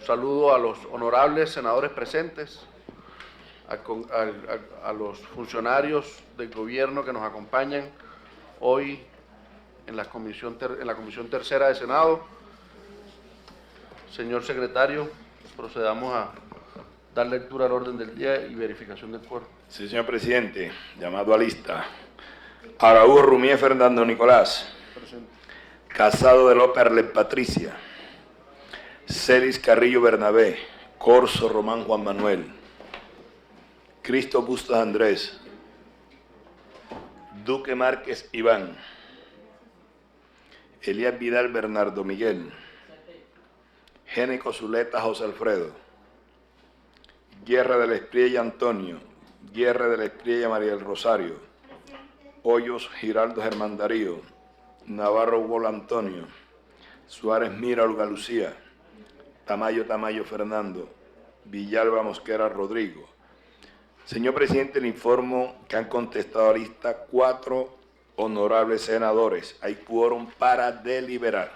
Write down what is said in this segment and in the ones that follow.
Saludo a los honorables senadores presentes, a los funcionarios del gobierno que nos acompañan hoy en la Comisión Tercera de Senado. Señor secretario, procedamos a dar lectura al orden del día y verificación del quórum. Sí, señor presidente. Llamado a lista. Araújo Rumié Fernando Nicolás. Presente. Casado de López Arlet Patricia. Celis Carrillo Bernabé. Corso Román Juan Manuel. Cristo Bustos Andrés. Duque Márquez Iván. Elías Vidal Bernardo Miguel. Génico Zuleta José Alfredo. Guerra de la Espriella Antonio. Guerra de la Espriella María del Rosario. Hoyos Giraldo Germán Darío. Navarro Hugo Antonio. Suárez Mira Olga Lucía. Tamayo Fernando. Villalba Mosquera Rodrigo. Señor presidente, le informo que han contestado a lista 4 honorables senadores. Hay quórum para deliberar.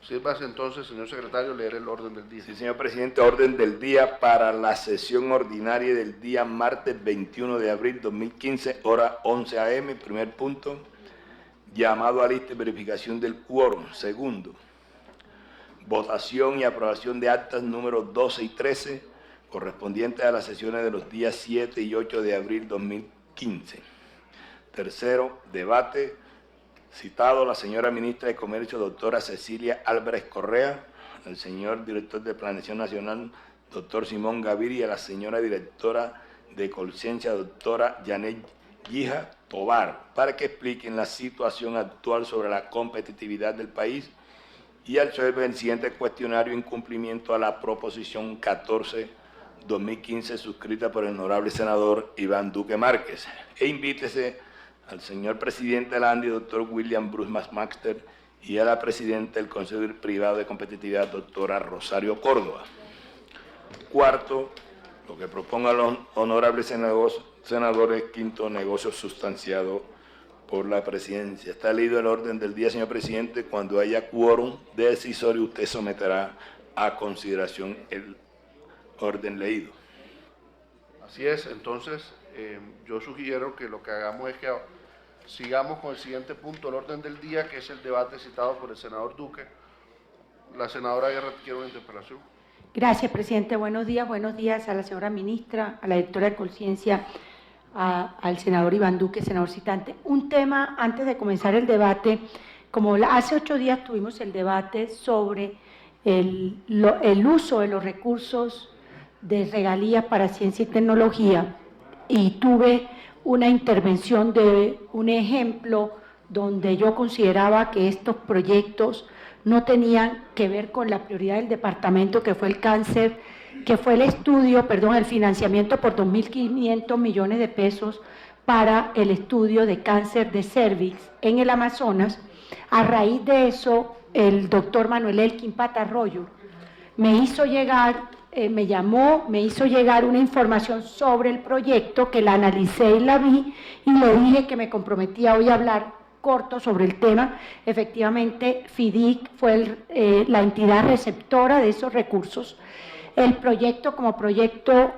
Sírvase entonces, señor secretario, leer el orden del día. Sí, señor presidente, orden del día para la sesión ordinaria del día martes 21 de abril 2015, hora 11 a.m. Primer punto, llamado a lista y verificación del quórum. Segundo, votación y aprobación de actas números 12 y 13, correspondientes a las sesiones de los días 7 y 8 de abril 2015. Tercero, debate. Citado la señora ministra de Comercio, doctora Cecilia Álvarez Correa, al señor director de Planeación Nacional, doctor Simón Gaviria, y a la señora directora de Conciencia, doctora Janet Guija Tobar, para que expliquen la situación actual sobre la competitividad del país y al resolver el siguiente cuestionario en cumplimiento a la proposición 14-2015 suscrita por el honorable senador Iván Duque Márquez. E invítese al señor presidente de la ANDI, doctor William Bruce McMaster, y a la presidenta del Consejo Privado de Competitividad, doctora Rosario Córdoba. Cuarto, lo que propongan los honorables senadores, quinto, negocio sustanciado por la presidencia. Está leído el orden del día, señor presidente. Cuando haya quórum decisorio, usted someterá a consideración el orden leído. Así es, entonces yo sugiero que lo que hagamos es que sigamos con el siguiente punto del orden del día, que es el debate citado por el senador Duque. La senadora Guerra quiere una interpelación. Gracias, presidente. Buenos días a la señora ministra, a la directora de Conciencia, al senador Iván Duque, senador citante. Un tema, antes de comenzar el debate, como hace 8 días tuvimos el debate sobre el uso de los recursos de regalías para ciencia y tecnología, y tuve una intervención de un ejemplo donde yo consideraba que estos proyectos no tenían que ver con la prioridad del departamento, que fue el cáncer, que fue el financiamiento por 2.500 millones de pesos para el estudio de cáncer de cervix en el Amazonas. A raíz de eso, el doctor Manuel Elkin Patarroyo me hizo llegar una información sobre el proyecto, que la analicé y la vi, y le dije que me comprometía hoy a hablar corto sobre el tema. Efectivamente, FIDIC fue la entidad receptora de esos recursos. El proyecto, como proyecto,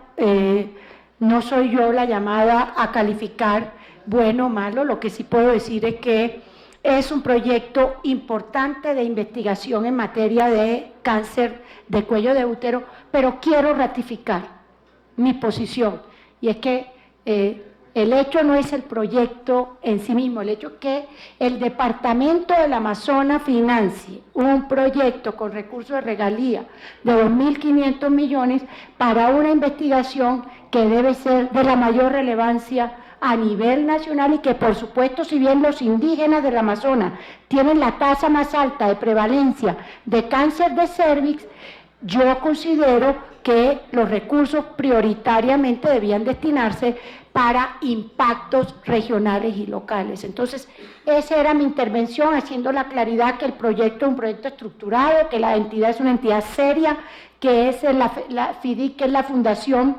no soy yo la llamada a calificar bueno o malo. Lo que sí puedo decir es que es un proyecto importante de investigación en materia de cáncer de cuello de útero, pero quiero ratificar mi posición, y es que el hecho no es el proyecto en sí mismo, el hecho es que el departamento del Amazonas financie un proyecto con recursos de regalía de 2.500 millones para una investigación que debe ser de la mayor relevancia a nivel nacional, y que, por supuesto, si bien los indígenas del Amazonas tienen la tasa más alta de prevalencia de cáncer de cervix, yo considero que los recursos prioritariamente debían destinarse para impactos regionales y locales. Entonces, esa era mi intervención, haciendo la claridad que el proyecto es un proyecto estructurado, que la entidad es una entidad seria, que es la FIDIC, que es la Fundación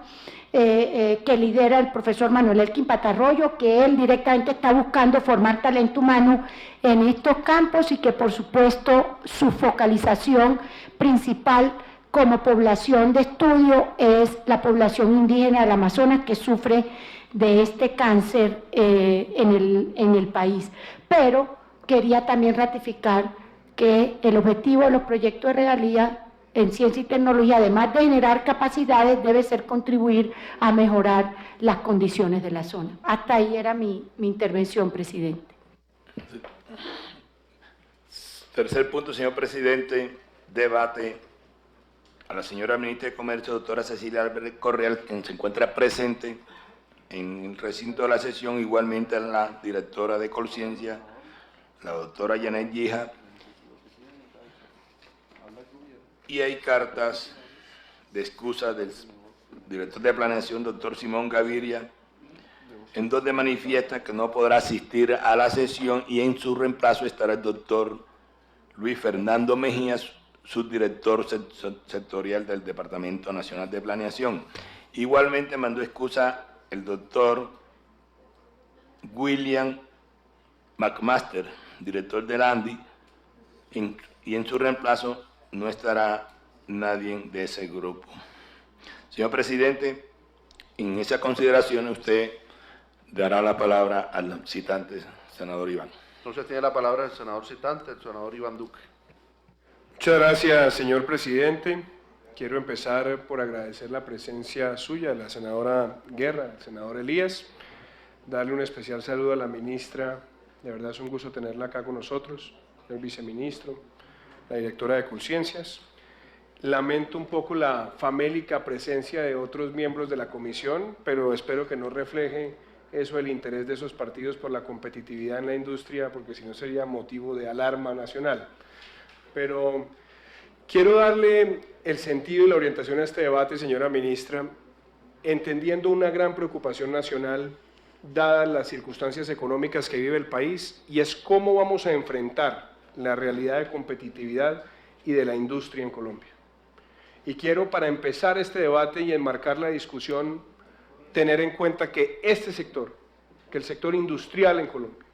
que lidera el profesor Manuel Elkin Patarroyo, que él directamente está buscando formar talento humano en estos campos y que por supuesto su focalización principal como población de estudio es la población indígena del Amazonas que sufre de este cáncer en el país. Pero quería también ratificar que el objetivo de los proyectos de regalía en ciencia y tecnología, además de generar capacidades, debe ser contribuir a mejorar las condiciones de la zona. Hasta ahí era mi intervención, presidente. Tercer punto, señor presidente, debate a la señora ministra de Comercio, doctora Cecilia Álvarez Correal, quien se encuentra presente en el recinto de la sesión, igualmente a la directora de Colciencia, la doctora Janet Guija, y hay cartas de excusa del director de planeación, doctor Simón Gaviria, en donde manifiesta que no podrá asistir a la sesión y en su reemplazo estará el doctor Luis Fernando Mejía, subdirector sectorial del Departamento Nacional de Planeación. Igualmente mandó excusa el doctor William McMaster, director del ANDI, y en su reemplazo no estará nadie de ese grupo. Señor presidente, en esa consideración usted dará la palabra al citante, senador Iván. Entonces tiene la palabra el senador citante, el senador Iván Duque. Muchas gracias, señor presidente. Quiero empezar por agradecer la presencia suya, de la senadora Guerra, el senador Elías, darle un especial saludo a la ministra, de verdad es un gusto tenerla acá con nosotros, el viceministro, la directora de Colciencias. Lamento un poco la famélica presencia de otros miembros de la comisión, pero espero que no refleje eso el interés de esos partidos por la competitividad en la industria, porque si no sería motivo de alarma nacional. Pero quiero darle el sentido y la orientación a este debate, señora ministra, entendiendo una gran preocupación nacional, dadas las circunstancias económicas que vive el país, y es cómo vamos a enfrentar la realidad de competitividad y de la industria en Colombia. Y quiero, para empezar este debate y enmarcar la discusión, tener en cuenta que este sector, que el sector industrial en Colombia,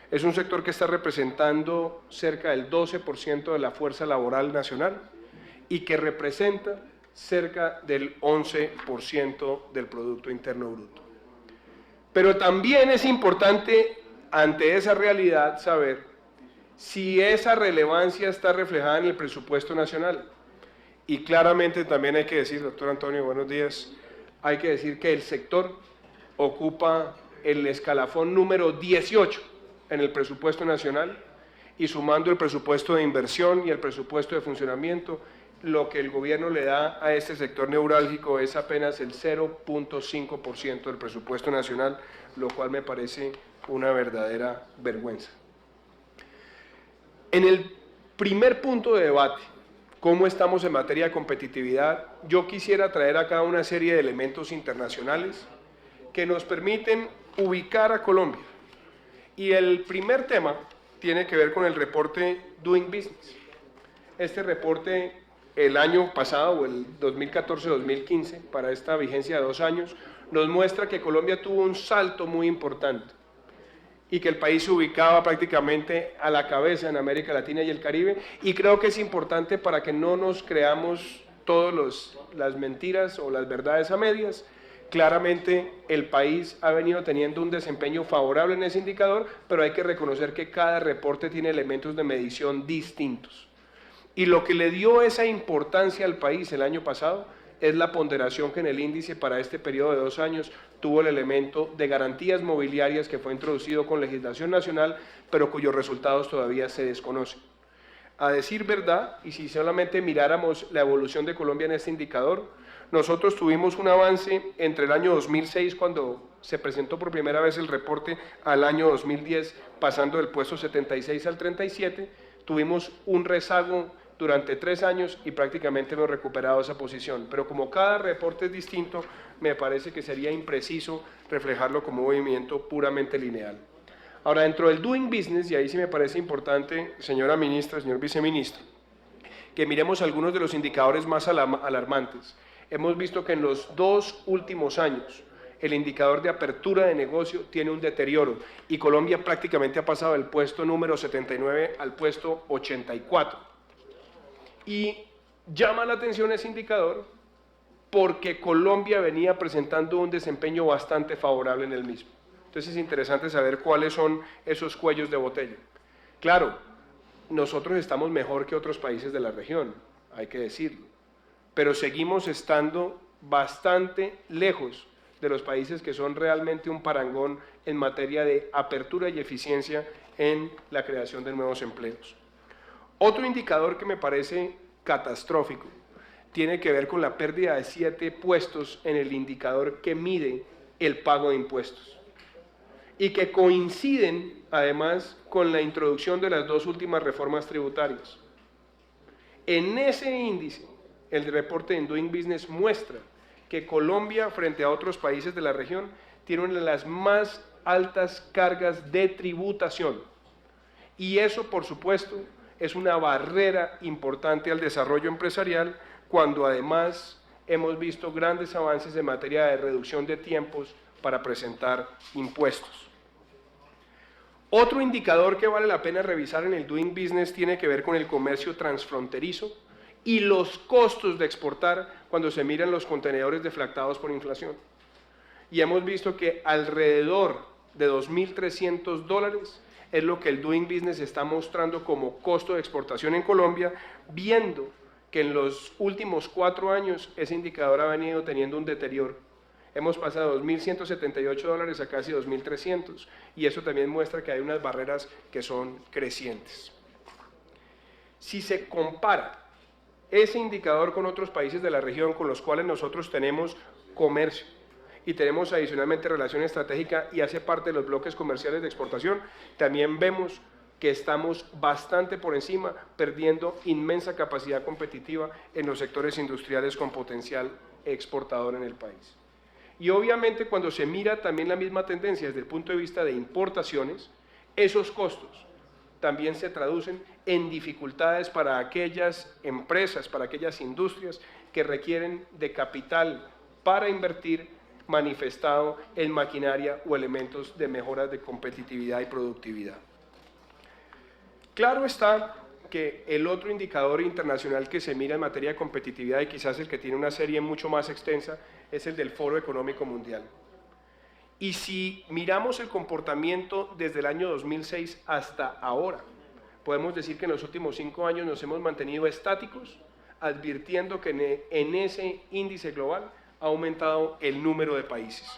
es un sector que está representando cerca del 12% de la fuerza laboral nacional y que representa cerca del 11% del Producto Interno Bruto. Pero también es importante, ante esa realidad, saber si esa relevancia está reflejada en el presupuesto nacional. Y claramente también hay que decir, doctor Antonio, buenos días, hay que decir que el sector ocupa el escalafón número 18 en el presupuesto nacional, y sumando el presupuesto de inversión y el presupuesto de funcionamiento, lo que el gobierno le da a este sector neurálgico es apenas el 0.5% del presupuesto nacional, lo cual me parece una verdadera vergüenza. En el primer punto de debate, cómo estamos en materia de competitividad, yo quisiera traer acá una serie de elementos internacionales que nos permiten ubicar a Colombia. Y el primer tema tiene que ver con el reporte Doing Business. Este reporte, el año pasado, o el 2014-2015, para esta vigencia de 2 años, nos muestra que Colombia tuvo un salto muy importante y que el país se ubicaba prácticamente a la cabeza en América Latina y el Caribe, y creo que es importante para que no nos creamos todas las mentiras o las verdades a medias. Claramente el país ha venido teniendo un desempeño favorable en ese indicador, pero hay que reconocer que cada reporte tiene elementos de medición distintos. Y lo que le dio esa importancia al país el año pasado es la ponderación que en el índice para este periodo de 2 años tuvo el elemento de garantías mobiliarias que fue introducido con legislación nacional, pero cuyos resultados todavía se desconocen. A decir verdad, y si solamente miráramos la evolución de Colombia en este indicador, nosotros tuvimos un avance entre el año 2006, cuando se presentó por primera vez el reporte, al año 2010, pasando del puesto 76 al 37, tuvimos un rezago durante 3 años y prácticamente hemos recuperado esa posición. Pero como cada reporte es distinto, me parece que sería impreciso reflejarlo como un movimiento puramente lineal. Ahora, dentro del Doing Business, y ahí sí me parece importante, señora ministra, señor viceministro, que miremos algunos de los indicadores más alarmantes. hemos visto que en los 2 últimos años el indicador de apertura de negocio tiene un deterioro y Colombia prácticamente ha pasado del puesto número 79 al puesto 84. Y llama la atención ese indicador porque Colombia venía presentando un desempeño bastante favorable en el mismo. Entonces es interesante saber cuáles son esos cuellos de botella. Claro, nosotros estamos mejor que otros países de la región, hay que decirlo, pero seguimos estando bastante lejos de los países que son realmente un parangón en materia de apertura y eficiencia en la creación de nuevos empleos. Otro indicador que me parece catastrófico tiene que ver con la pérdida de 7 puestos en el indicador que mide el pago de impuestos y que coinciden además con la introducción de las 2 últimas reformas tributarias. En ese índice, el reporte de Doing Business muestra que Colombia, frente a otros países de la región, tiene una de las más altas cargas de tributación. Y eso, por supuesto, es una barrera importante al desarrollo empresarial, cuando además hemos visto grandes avances en materia de reducción de tiempos para presentar impuestos. Otro indicador que vale la pena revisar en el Doing Business tiene que ver con el comercio transfronterizo y los costos de exportar cuando se miran los contenedores deflactados por inflación. Y hemos visto que alrededor de $2.300 es lo que el Doing Business está mostrando como costo de exportación en Colombia, viendo que en los últimos 4 años ese indicador ha venido teniendo un deterioro. Hemos pasado de $2.178 a casi $2.300, y eso también muestra que hay unas barreras que son crecientes. Si se compara ese indicador con otros países de la región con los cuales nosotros tenemos comercio y tenemos adicionalmente relación estratégica y hace parte de los bloques comerciales de exportación, también vemos que estamos bastante por encima, perdiendo inmensa capacidad competitiva en los sectores industriales con potencial exportador en el país. Y obviamente cuando se mira también la misma tendencia desde el punto de vista de importaciones, esos costos también se traducen en dificultades para aquellas empresas, para aquellas industrias que requieren de capital para invertir manifestado en maquinaria o elementos de mejoras de competitividad y productividad. Claro está que el otro indicador internacional que se mira en materia de competitividad, y quizás el que tiene una serie mucho más extensa, es el del Foro Económico Mundial. Y si miramos el comportamiento desde el año 2006 hasta ahora, podemos decir que en los últimos 5 años nos hemos mantenido estáticos, advirtiendo que en ese índice global ha aumentado el número de países.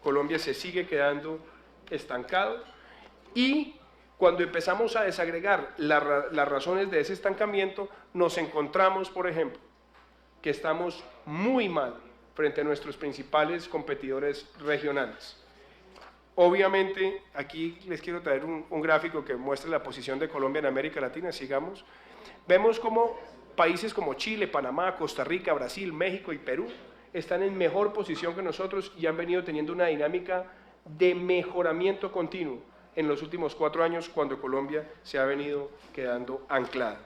Colombia se sigue quedando estancado, y cuando empezamos a desagregar las razones de ese estancamiento, nos encontramos, por ejemplo, que estamos muy mal frente a nuestros principales competidores regionales. Obviamente, aquí les quiero traer un gráfico que muestra la posición de Colombia en América Latina. Sigamos. Vemos cómo países como Chile, Panamá, Costa Rica, Brasil, México y Perú están en mejor posición que nosotros y han venido teniendo una dinámica de mejoramiento continuo en los últimos 4 años, cuando Colombia se ha venido quedando anclada.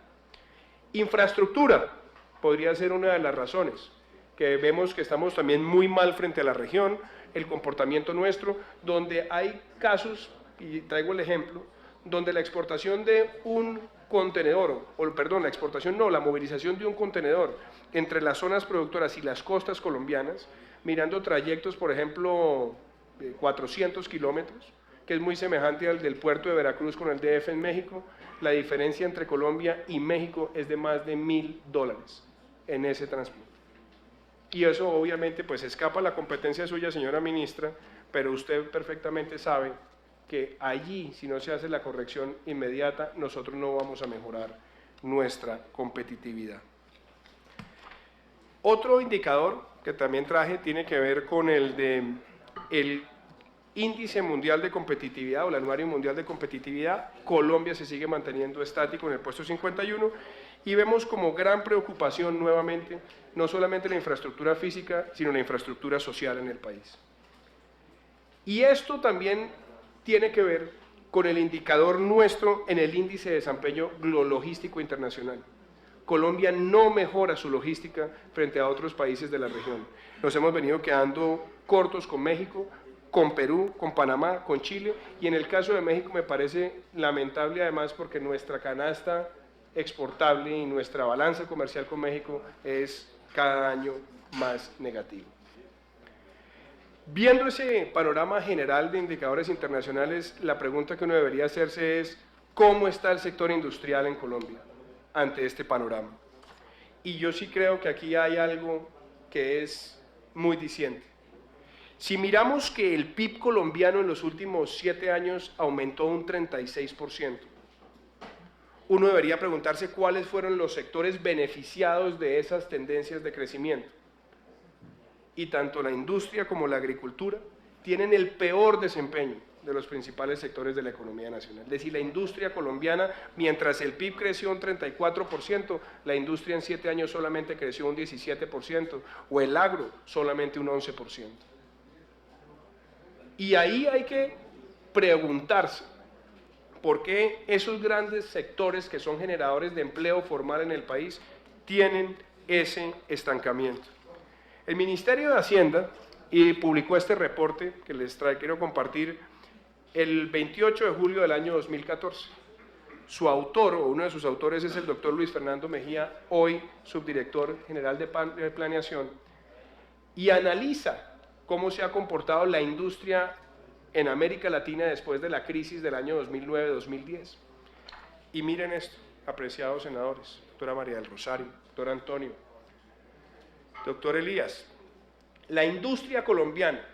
Infraestructura podría ser una de las razones, que vemos que estamos también muy mal frente a la región, el comportamiento nuestro, donde hay casos, y traigo el ejemplo, donde la exportación de un contenedor, la movilización de un contenedor entre las zonas productoras y las costas colombianas, mirando trayectos, por ejemplo, 400 kilómetros, que es muy semejante al del puerto de Veracruz con el DF en México, la diferencia entre Colombia y México es de más de $1.000 en ese transporte. Y eso obviamente pues escapa a la competencia suya, señora ministra, pero usted perfectamente sabe que allí, si no se hace la corrección inmediata, nosotros no vamos a mejorar nuestra competitividad. Otro indicador que también traje tiene que ver con el Índice Mundial de Competitividad o el Anuario Mundial de Competitividad. Colombia se sigue manteniendo estático en el puesto 51 y vemos como gran preocupación nuevamente no solamente la infraestructura física, sino la infraestructura social en el país. Y esto también tiene que ver con el indicador nuestro en el índice de desempeño logístico internacional. Colombia no mejora su logística frente a otros países de la región. Nos hemos venido quedando cortos con México, con Perú, con Panamá, con Chile, y en el caso de México me parece lamentable además porque nuestra canasta exportable y nuestra balanza comercial con México es cada año más negativa. Viendo ese panorama general de indicadores internacionales, la pregunta que uno debería hacerse es ¿cómo está el sector industrial en Colombia ante este panorama? Y yo sí creo que aquí hay algo que es muy diciente. Si miramos que el PIB colombiano en los últimos 7 años aumentó un 36%, uno debería preguntarse cuáles fueron los sectores beneficiados de esas tendencias de crecimiento. Y tanto la industria como la agricultura tienen el peor desempeño de los principales sectores de la economía nacional. Es decir, la industria colombiana, mientras el PIB creció un 34%, la industria en 7 años solamente creció un 17%, o el agro solamente un 11%. Y ahí hay que preguntarse por qué esos grandes sectores que son generadores de empleo formal en el país tienen ese estancamiento. El Ministerio de Hacienda publicó este reporte que les quiero compartir el 28 de julio del año 2014. Su autor, o uno de sus autores, es el doctor Luis Fernando Mejía, hoy subdirector general de Planeación, y analiza cómo se ha comportado la industria en América Latina después de la crisis del año 2009-2010. Y miren esto, apreciados senadores, doctora María del Rosario, doctor Antonio, doctor Elías, la industria colombiana,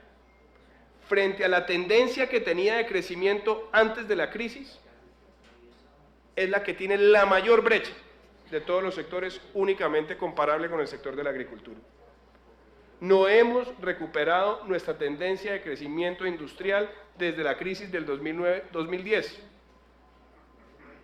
frente a la tendencia que tenía de crecimiento antes de la crisis, es la que tiene la mayor brecha de todos los sectores, únicamente comparable con el sector de la agricultura. No hemos recuperado nuestra tendencia de crecimiento industrial desde la crisis del 2009-2010.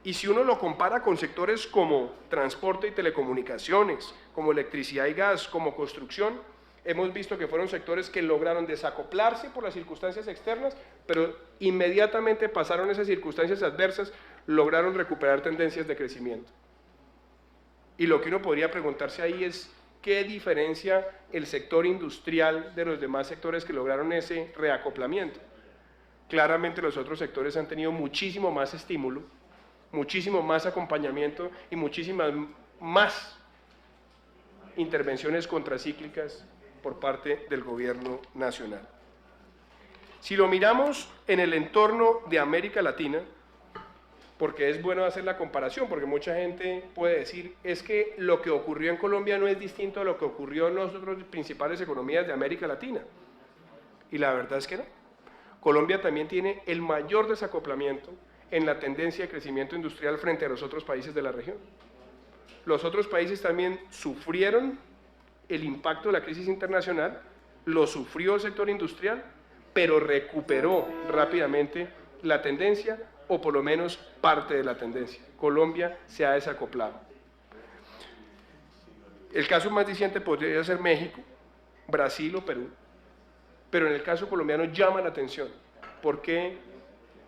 Y si uno lo compara con sectores como transporte y telecomunicaciones, como electricidad y gas, como construcción, hemos visto que fueron sectores que lograron desacoplarse por las circunstancias externas, pero inmediatamente pasaron esas circunstancias adversas, lograron recuperar tendencias de crecimiento. Y lo que uno podría preguntarse ahí es, ¿qué diferencia el sector industrial de los demás sectores que lograron ese reacoplamiento? Claramente los otros sectores han tenido muchísimo más estímulo, muchísimo más acompañamiento y muchísimas más intervenciones contracíclicas por parte del gobierno nacional. Si lo miramos en el entorno de América Latina, porque es bueno hacer la comparación, porque mucha gente puede decir, es que lo que ocurrió en Colombia no es distinto a lo que ocurrió en las otras principales economías de América Latina. Y la verdad es que no. Colombia también tiene el mayor desacoplamiento en la tendencia de crecimiento industrial frente a los otros países de la región. Los otros países también sufrieron el impacto de la crisis internacional, lo sufrió el sector industrial, pero recuperó rápidamente la tendencia, o por lo menos parte de la tendencia. Colombia se ha desacoplado. El caso más reciente podría ser México, Brasil o Perú, pero en el caso colombiano llama la atención porque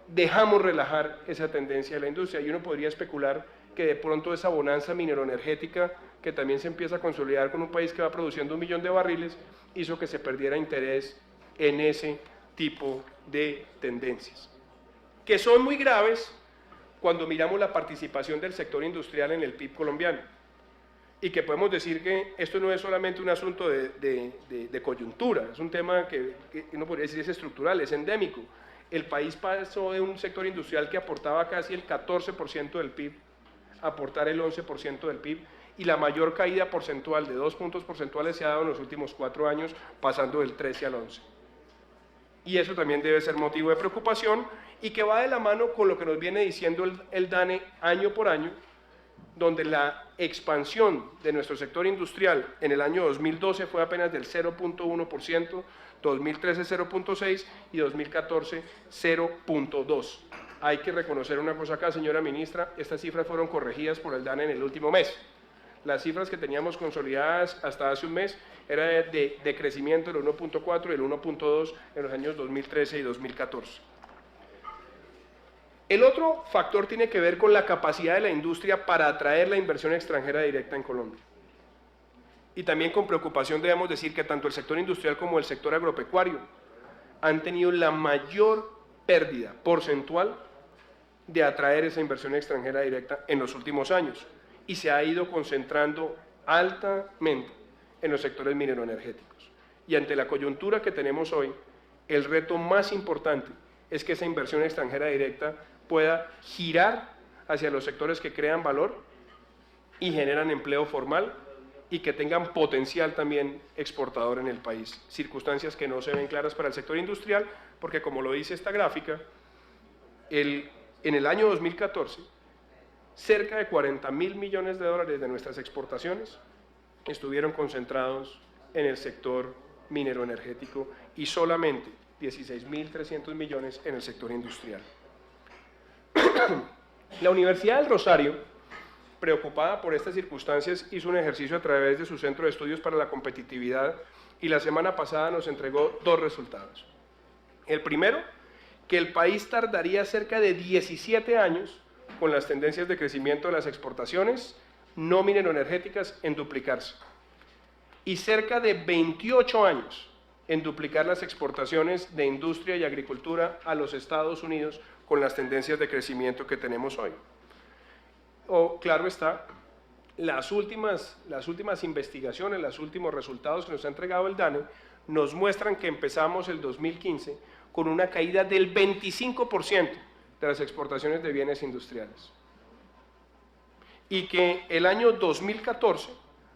dejamos relajar esa tendencia de la industria, y uno podría especular que de pronto esa bonanza mineroenergética que también se empieza a consolidar con un país que va produciendo 1 millón de barriles, hizo que se perdiera interés en ese tipo de tendencias, que son muy graves cuando miramos la participación del sector industrial en el PIB colombiano, y que podemos decir que esto no es solamente un asunto de coyuntura, es un tema que uno podría decir es estructural, es endémico. El país pasó de un sector industrial que aportaba casi el 14% del PIB a aportar el 11% del PIB, y la mayor caída porcentual de 2 puntos porcentuales se ha dado en los últimos 4 años, pasando del 13 al 11. Y eso también debe ser motivo de preocupación, y que va de la mano con lo que nos viene diciendo el DANE año por año, donde la expansión de nuestro sector industrial en el año 2012 fue apenas del 0.1%, 2013 0.6% y 2014 0.2%. Hay que reconocer una cosa acá, señora ministra, estas cifras fueron corregidas por el DANE en el último mes. Las cifras que teníamos consolidadas hasta hace un mes eran de crecimiento del 1.4 y el 1.2 en los años 2013 y 2014. El otro factor tiene que ver con la capacidad de la industria para atraer la inversión extranjera directa en Colombia. Y también con preocupación debemos decir que tanto el sector industrial como el sector agropecuario han tenido la mayor pérdida porcentual de atraer esa inversión extranjera directa en los últimos años y se ha ido concentrando altamente en los sectores mineroenergéticos. Y ante la coyuntura que tenemos hoy, el reto más importante es que esa inversión extranjera directa pueda girar hacia los sectores que crean valor y generan empleo formal y que tengan potencial también exportador en el país. Circunstancias que no se ven claras para el sector industrial, porque como lo dice esta gráfica, en el año 2014, cerca de 40.000 millones de dólares de nuestras exportaciones estuvieron concentrados en el sector mineroenergético y solamente 16.300 millones en el sector industrial. La Universidad del Rosario, preocupada por estas circunstancias, hizo un ejercicio a través de su Centro de Estudios para la Competitividad y la semana pasada nos entregó 2 resultados. El primero, que el país tardaría cerca de 17 años con las tendencias de crecimiento de las exportaciones no mineroenergéticas en duplicarse y cerca de 28 años en duplicar las exportaciones de industria y agricultura a los Estados Unidos con las tendencias de crecimiento que tenemos hoy. Claro está, las últimas investigaciones, los últimos resultados que nos ha entregado el DANE nos muestran que empezamos el 2015 con una caída del 25% de las exportaciones de bienes industriales. Y que el año 2014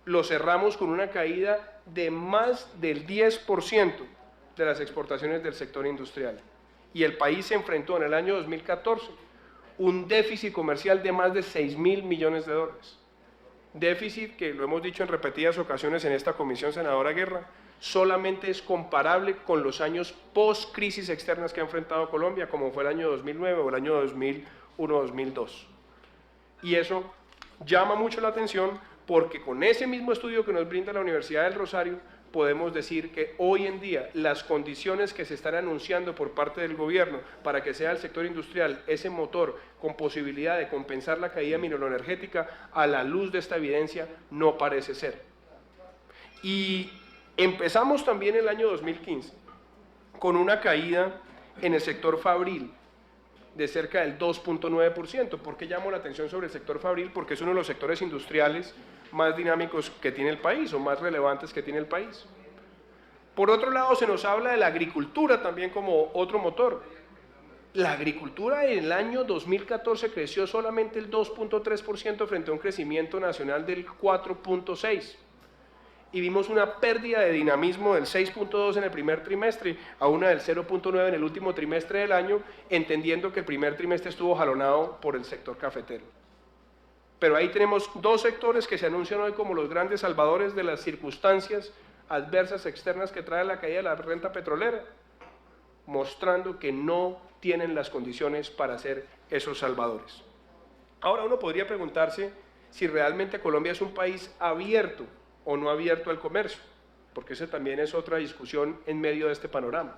lo cerramos con una caída de más del 10% de las exportaciones del sector industrial. Y el país se enfrentó en el año 2014 un déficit comercial de más de 6.000 millones de dólares. Déficit que, lo hemos dicho en repetidas ocasiones en esta comisión, senadora Guerra, solamente es comparable con los años post-crisis externas que ha enfrentado Colombia, como fue el año 2009 o el año 2001-2002. Y eso llama mucho la atención porque con ese mismo estudio que nos brinda la Universidad del Rosario, podemos decir que hoy en día las condiciones que se están anunciando por parte del gobierno para que sea el sector industrial ese motor con posibilidad de compensar la caída mineroenergética, a la luz de esta evidencia no parece ser. Y empezamos también el año 2015 con una caída en el sector fabril de cerca del 2.9%. ¿Por qué llamo la atención sobre el sector fabril? Porque es uno de los sectores industriales más dinámicos que tiene el país o más relevantes que tiene el país. Por otro lado, se nos habla de la agricultura también como otro motor. La agricultura en el año 2014 creció solamente el 2.3% frente a un crecimiento nacional del 4.6%. Y vimos una pérdida de dinamismo del 6.2 en el primer trimestre a una del 0.9 en el último trimestre del año, entendiendo que el primer trimestre estuvo jalonado por el sector cafetero. Pero ahí tenemos 2 sectores que se anuncian hoy como los grandes salvadores de las circunstancias adversas externas que trae la caída de la renta petrolera, mostrando que no tienen las condiciones para ser esos salvadores. Ahora uno podría preguntarse si realmente Colombia es un país abierto o no abierto al comercio, porque esa también es otra discusión en medio de este panorama.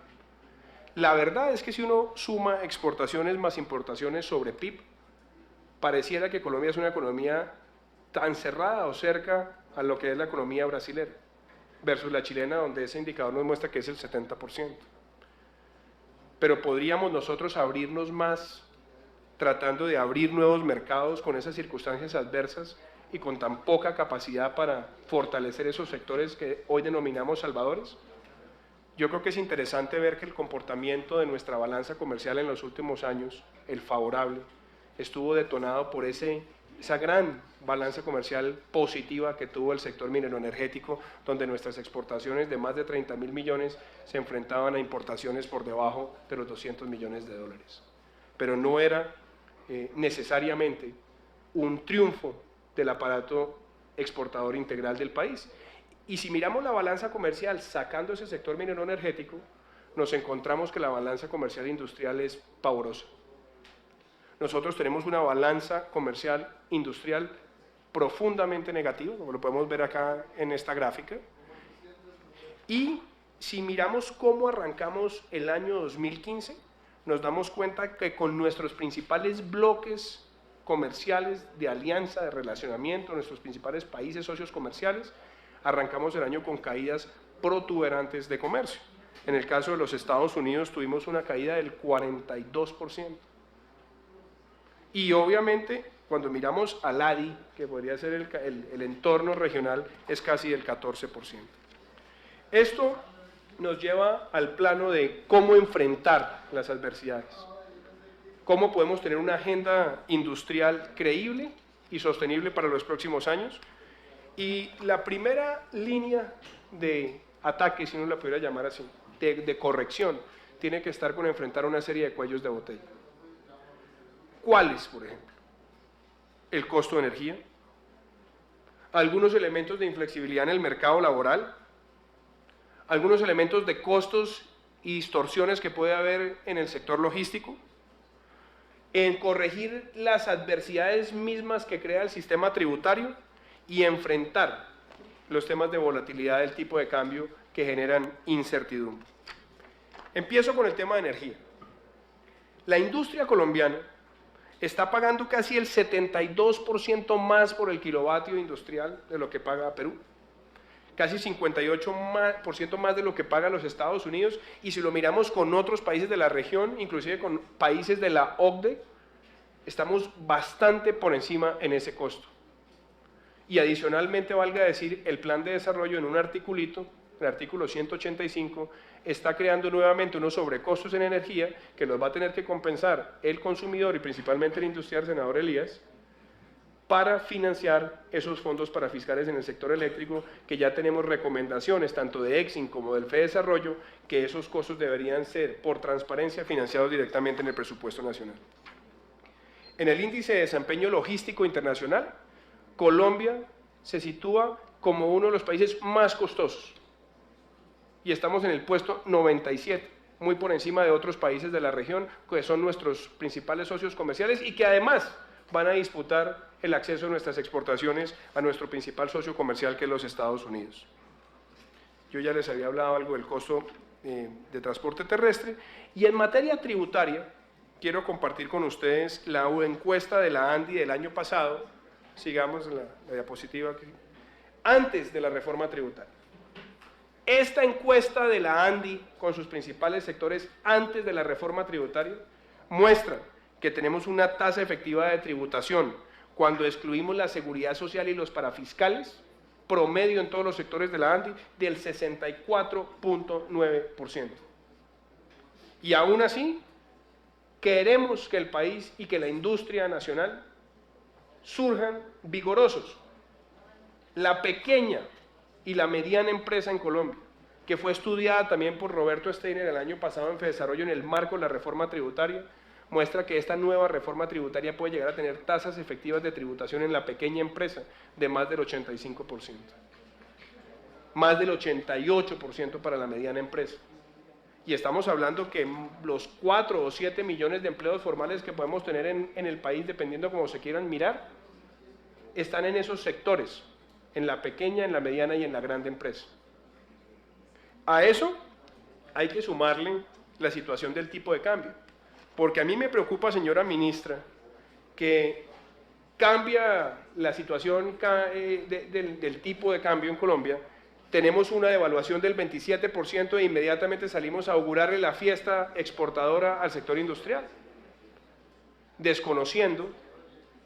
La verdad es que si uno suma exportaciones más importaciones sobre PIB, pareciera que Colombia es una economía tan cerrada o cerca a lo que es la economía brasilera, versus la chilena, donde ese indicador nos muestra que es el 70%. Pero podríamos nosotros abrirnos más, tratando de abrir nuevos mercados con esas circunstancias adversas y con tan poca capacidad para fortalecer esos sectores que hoy denominamos salvadores. Yo creo que es interesante ver que el comportamiento de nuestra balanza comercial en los últimos años, el favorable, estuvo detonado por esa gran balanza comercial positiva que tuvo el sector mineroenergético, donde nuestras exportaciones de más de 30.000 millones se enfrentaban a importaciones por debajo de los 200 millones de dólares. Pero no era necesariamente un triunfo del aparato exportador integral del país. Y si miramos la balanza comercial sacando ese sector mineroenergético, nos encontramos que la balanza comercial industrial es pavorosa. Nosotros tenemos una balanza comercial industrial profundamente negativa, como lo podemos ver acá en esta gráfica. Y si miramos cómo arrancamos el año 2015, nos damos cuenta que con nuestros principales bloques comerciales de alianza, de relacionamiento, nuestros principales países socios comerciales, arrancamos el año con caídas protuberantes de comercio. En el caso de los Estados Unidos tuvimos una caída del 42%. Y obviamente, cuando miramos al ADI, que podría ser el entorno regional, es casi del 14%. Esto nos lleva al plano de cómo enfrentar las adversidades. Cómo podemos tener una agenda industrial creíble y sostenible para los próximos años. Y la primera línea de ataque, si no la pudiera llamar así, de corrección, tiene que estar con enfrentar una serie de cuellos de botella. ¿Cuáles, por ejemplo? El costo de energía, algunos elementos de inflexibilidad en el mercado laboral, algunos elementos de costos y distorsiones que puede haber en el sector logístico, en corregir las adversidades mismas que crea el sistema tributario y enfrentar los temas de volatilidad del tipo de cambio que generan incertidumbre. Empiezo con el tema de energía. La industria colombiana está pagando casi el 72% más por el kilovatio industrial de lo que paga Perú, casi 58% más de lo que pagan los Estados Unidos, y si lo miramos con otros países de la región, inclusive con países de la OCDE, estamos bastante por encima en ese costo. Y adicionalmente, valga decir, el plan de desarrollo en un articulito, el artículo 185, está creando nuevamente unos sobrecostos en energía que los va a tener que compensar el consumidor y principalmente el industrial, senador Elías, para financiar esos fondos parafiscales en el sector eléctrico, que ya tenemos recomendaciones tanto de Exim como del FEDesarrollo, que esos costos deberían ser, por transparencia, financiados directamente en el presupuesto nacional. En el índice de desempeño logístico internacional, Colombia se sitúa como uno de los países más costosos y estamos en el puesto 97, muy por encima de otros países de la región que son nuestros principales socios comerciales y que además van a disputar el acceso a nuestras exportaciones a nuestro principal socio comercial, que es los Estados Unidos. Yo ya les había hablado algo del costo de transporte terrestre, y en materia tributaria quiero compartir con ustedes la encuesta de la ANDI del año pasado. Sigamos la diapositiva aquí. Antes de la reforma tributaria. Esta encuesta de la ANDI con sus principales sectores antes de la reforma tributaria muestra que tenemos una tasa efectiva de tributación cuando excluimos la seguridad social y los parafiscales, promedio en todos los sectores de la ANDI, del 64.9%. Y aún así, queremos que el país y que la industria nacional surjan vigorosos. La pequeña y la mediana empresa en Colombia, que fue estudiada también por Roberto Steiner el año pasado en FEDesarrollo en el marco de la reforma tributaria, muestra que esta nueva reforma tributaria puede llegar a tener tasas efectivas de tributación en la pequeña empresa de más del 85%, más del 88% para la mediana empresa. Y estamos hablando que los 4 o 7 millones de empleos formales que podemos tener en el país, dependiendo cómo se quieran mirar, están en esos sectores, en la pequeña, en la mediana y en la grande empresa. A eso hay que sumarle la situación del tipo de cambio, porque a mí me preocupa, señora ministra, que cambia la situación del tipo de cambio en Colombia. Tenemos una devaluación del 27% e inmediatamente salimos a augurarle la fiesta exportadora al sector industrial, desconociendo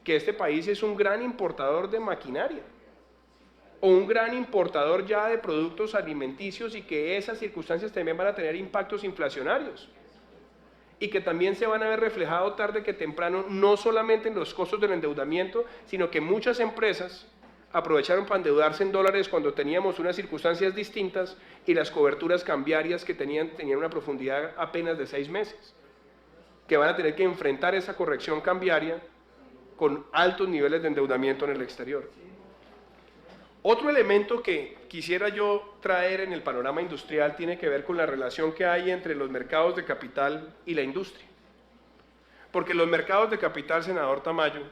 que este país es un gran importador de maquinaria o un gran importador ya de productos alimenticios, y que esas circunstancias también van a tener impactos inflacionarios y que también se van a ver reflejados tarde que temprano, no solamente en los costos del endeudamiento, sino que muchas empresas aprovecharon para endeudarse en dólares cuando teníamos unas circunstancias distintas y las coberturas cambiarias que tenían una profundidad apenas de 6 meses, que van a tener que enfrentar esa corrección cambiaria con altos niveles de endeudamiento en el exterior. Otro elemento que quisiera yo traer en el panorama industrial tiene que ver con la relación que hay entre los mercados de capital y la industria. Porque los mercados de capital, senador Tamayo,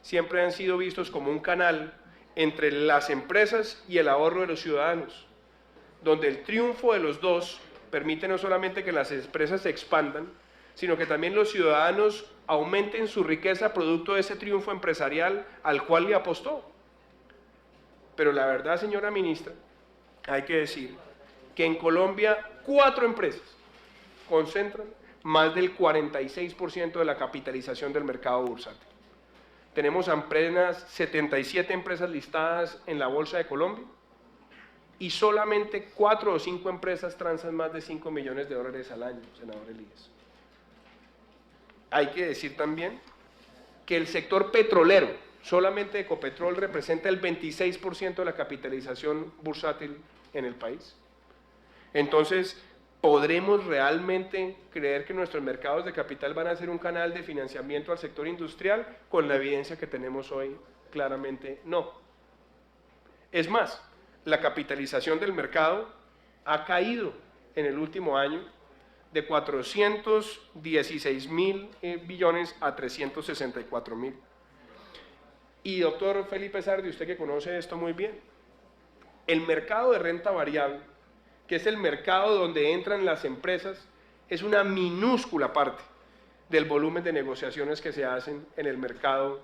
siempre han sido vistos como un canal entre las empresas y el ahorro de los ciudadanos, donde el triunfo de los dos permite no solamente que las empresas se expandan, sino que también los ciudadanos aumenten su riqueza producto de ese triunfo empresarial al cual le apostó. Pero la verdad, señora ministra, hay que decir que en Colombia 4 empresas concentran más del 46% de la capitalización del mercado bursátil. Tenemos apenas 77 empresas listadas en la Bolsa de Colombia y solamente 4 o 5 empresas transan más de $5 millones al año, senador Elías. Hay que decir también que el sector petrolero, solamente Ecopetrol, representa el 26% de la capitalización bursátil en el país. Entonces, ¿podremos realmente creer que nuestros mercados de capital van a ser un canal de financiamiento al sector industrial? Con la evidencia que tenemos hoy, claramente no. Es más, la capitalización del mercado ha caído en el último año de 416.000 billones a 364.000. Y doctor Felipe Sardi, usted que conoce esto muy bien, el mercado de renta variable, que es el mercado donde entran las empresas, es una minúscula parte del volumen de negociaciones que se hacen en el mercado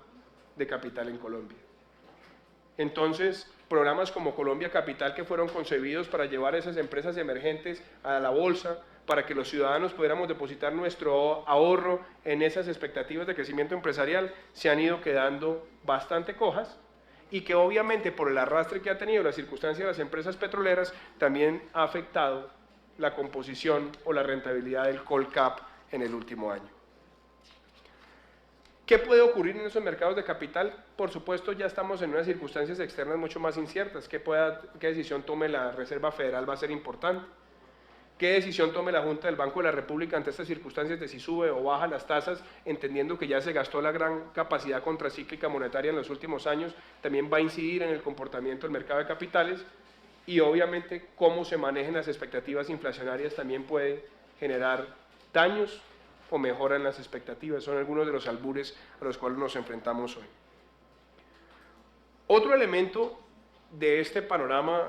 de capital en Colombia. Entonces, programas como Colombia Capital, que fueron concebidos para llevar a esas empresas emergentes a la bolsa, para que los ciudadanos pudiéramos depositar nuestro ahorro en esas expectativas de crecimiento empresarial, se han ido quedando bastante cojas, y que obviamente por el arrastre que ha tenido la circunstancia de las empresas petroleras, también ha afectado la composición o la rentabilidad del Colcap en el último año. ¿Qué puede ocurrir en esos mercados de capital? Por supuesto, ya estamos en unas circunstancias externas mucho más inciertas. ¿Qué decisión tome la Reserva Federal va a ser importante? ¿Qué decisión tome la Junta del Banco de la República ante estas circunstancias de si sube o baja las tasas, entendiendo que ya se gastó la gran capacidad contracíclica monetaria en los últimos años? También va a incidir en el comportamiento del mercado de capitales, y obviamente cómo se manejen las expectativas inflacionarias también puede generar daños o mejora en las expectativas. Son algunos de los albures a los cuales nos enfrentamos hoy. Otro elemento de este panorama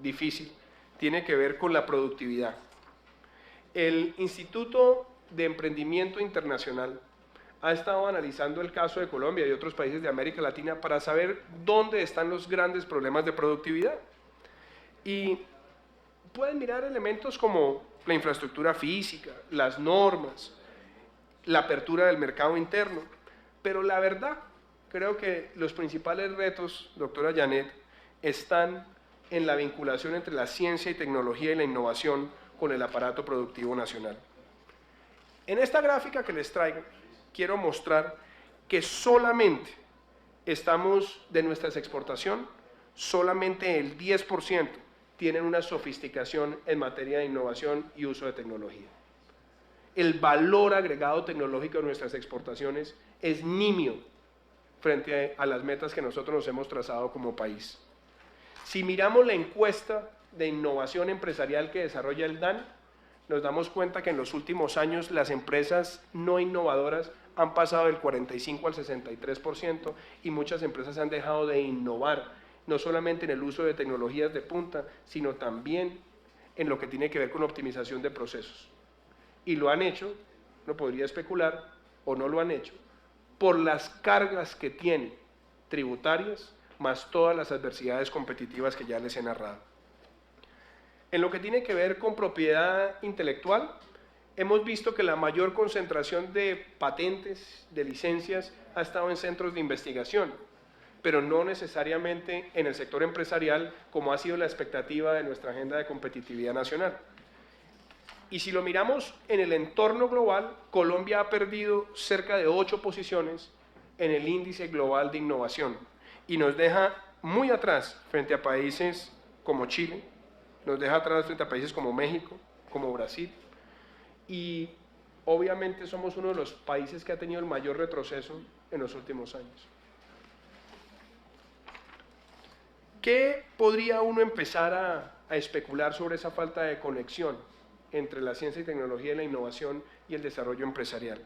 difícil tiene que ver con la productividad. El Instituto de Emprendimiento Internacional ha estado analizando el caso de Colombia y otros países de América Latina para saber dónde están los grandes problemas de productividad. Y pueden mirar elementos como la infraestructura física, las normas, la apertura del mercado interno, pero la verdad, creo que los principales retos, doctora Janet, están en la vinculación entre la ciencia y tecnología y la innovación con el aparato productivo nacional. En esta gráfica que les traigo, quiero mostrar que solamente estamos de nuestra exportación, solamente el 10% tienen una sofisticación en materia de innovación y uso de tecnología. El valor agregado tecnológico de nuestras exportaciones es nimio frente a las metas que nosotros nos hemos trazado como país. Si miramos la encuesta de innovación empresarial que desarrolla el DAN, nos damos cuenta que en los últimos años las empresas no innovadoras han pasado del 45 al 63% y muchas empresas han dejado de innovar, no solamente en el uso de tecnologías de punta, sino también en lo que tiene que ver con optimización de procesos. Y lo han hecho, no podría especular, o no lo han hecho, por las cargas que tienen tributarias, más todas las adversidades competitivas que ya les he narrado. En lo que tiene que ver con propiedad intelectual, hemos visto que la mayor concentración de patentes, de licencias, ha estado en centros de investigación, pero no necesariamente en el sector empresarial, como ha sido la expectativa de nuestra agenda de competitividad nacional. Y si lo miramos en el entorno global, Colombia ha perdido cerca de 8 posiciones en el índice global de innovación y nos deja muy atrás frente a países como Chile, nos deja atrás frente a países como México, como Brasil, y obviamente somos uno de los países que ha tenido el mayor retroceso en los últimos años. ¿Qué podría uno empezar a especular sobre esa falta de conexión entre la ciencia y tecnología y la innovación y el desarrollo empresarial?